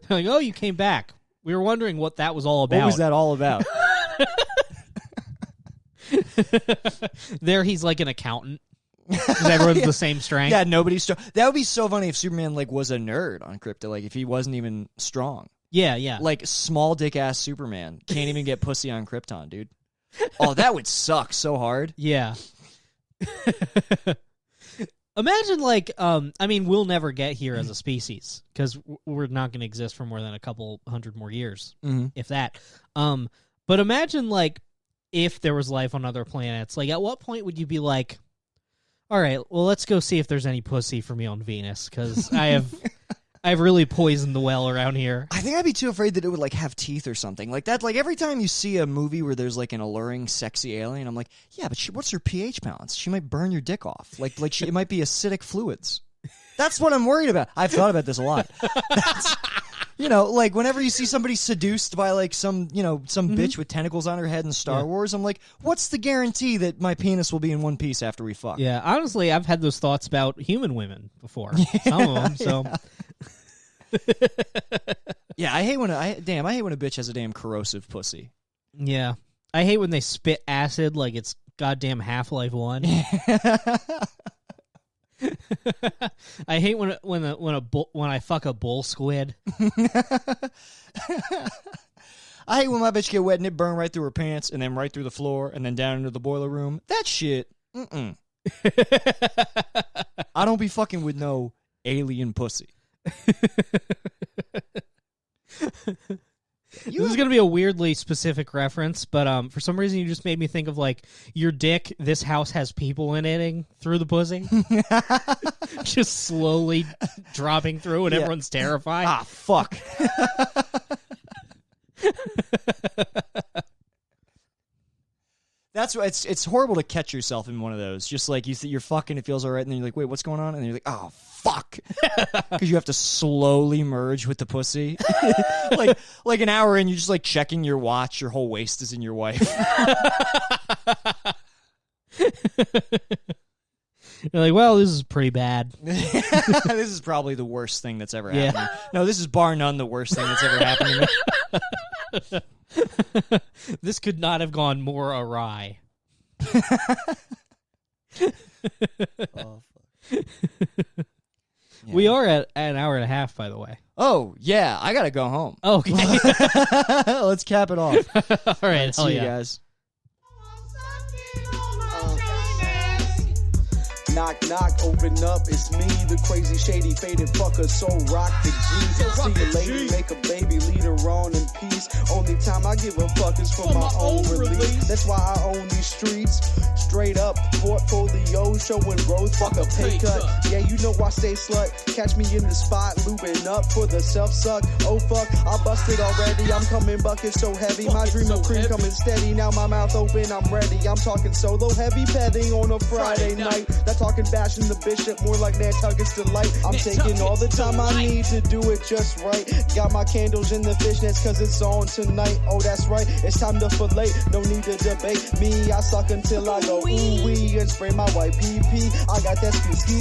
Like, oh, you came back. We were wondering what that was all about. What was that all about? There he's like an accountant. Because everyone's the same strength. Yeah, nobody's strong. That would be so funny if Superman was a nerd on Krypton, like if he wasn't even strong. Yeah. Like small dick ass Superman can't even get pussy on Krypton, dude. Oh, that would suck so hard. Yeah. Imagine we'll never get here as a species because we're not going to exist for more than a couple hundred more years, if that. But imagine if there was life on other planets, at what point would you be like, all right, well, let's go see if there's any pussy for me on Venus, because I've really poisoned the well around here. I think I'd be too afraid that it would have teeth or something like that. Like every time you see a movie where there's an alluring, sexy alien, I'm like, yeah, but what's her pH balance? She might burn your dick off. It might be acidic fluids. That's what I'm worried about. I've thought about this a lot. Whenever you see somebody seduced by some bitch with tentacles on her head in Star Wars, I'm like, what's the guarantee that my penis will be in one piece after we fuck? Yeah, honestly, I've had those thoughts about human women before. Some of them, so. Yeah, I hate when a bitch has a damn corrosive pussy. Yeah, I hate when they spit acid like it's goddamn Half-Life 1. I hate when I fuck a bull squid. I hate when my bitch get wet and it burn right through her pants and then right through the floor and then down into the boiler room. That shit. I don't be fucking with no alien pussy. This is going to be a weirdly specific reference, but for some reason you just made me think of your dick, this house has people in it through the pussy. Just slowly dropping through and everyone's terrified. Ah, fuck. That's why it's horrible to catch yourself in one of those. Just you're fucking, it feels all right, and then you're like, wait, what's going on? And then you're like, oh, fuck. Because you have to slowly merge with the pussy. like an hour in, you're just checking your watch, your whole waist is in your wife. You're like, well, this is pretty bad. This is probably the worst thing that's ever happened. Yeah. No, this is bar none the worst thing that's ever happened to me. This could not have gone more awry. Oh, fuck. Yeah. We are at an hour and a half, by the way. Oh, yeah. I got to go home. Okay. Let's cap it off. All right. See you guys. Knock, knock, open up, it's me, the crazy, shady, faded fucker, so rock the G. See you lady, make a baby, lead her on in peace. Only time I give a fuck is for my own release. That's why I own these streets. Straight up, portfolio showing growth, fuck a pay cut. Yeah, you know I stay slut. Catch me in the spot, looping up for the self-suck. Oh fuck, I busted already, I'm coming bucket so heavy. My dream of cream coming steady, now my mouth open, I'm ready. I'm talking solo, heavy petting on a Friday night. Not talking bashing the bishop, more like Nantucket's delight. I'm taking all the time I need to do it just right. Got my candles in the fishnets cause it's on tonight. Oh that's right, it's time to fillet, no need to debate me. I suck until I go ooh wee and spray my white pee. I got that ski.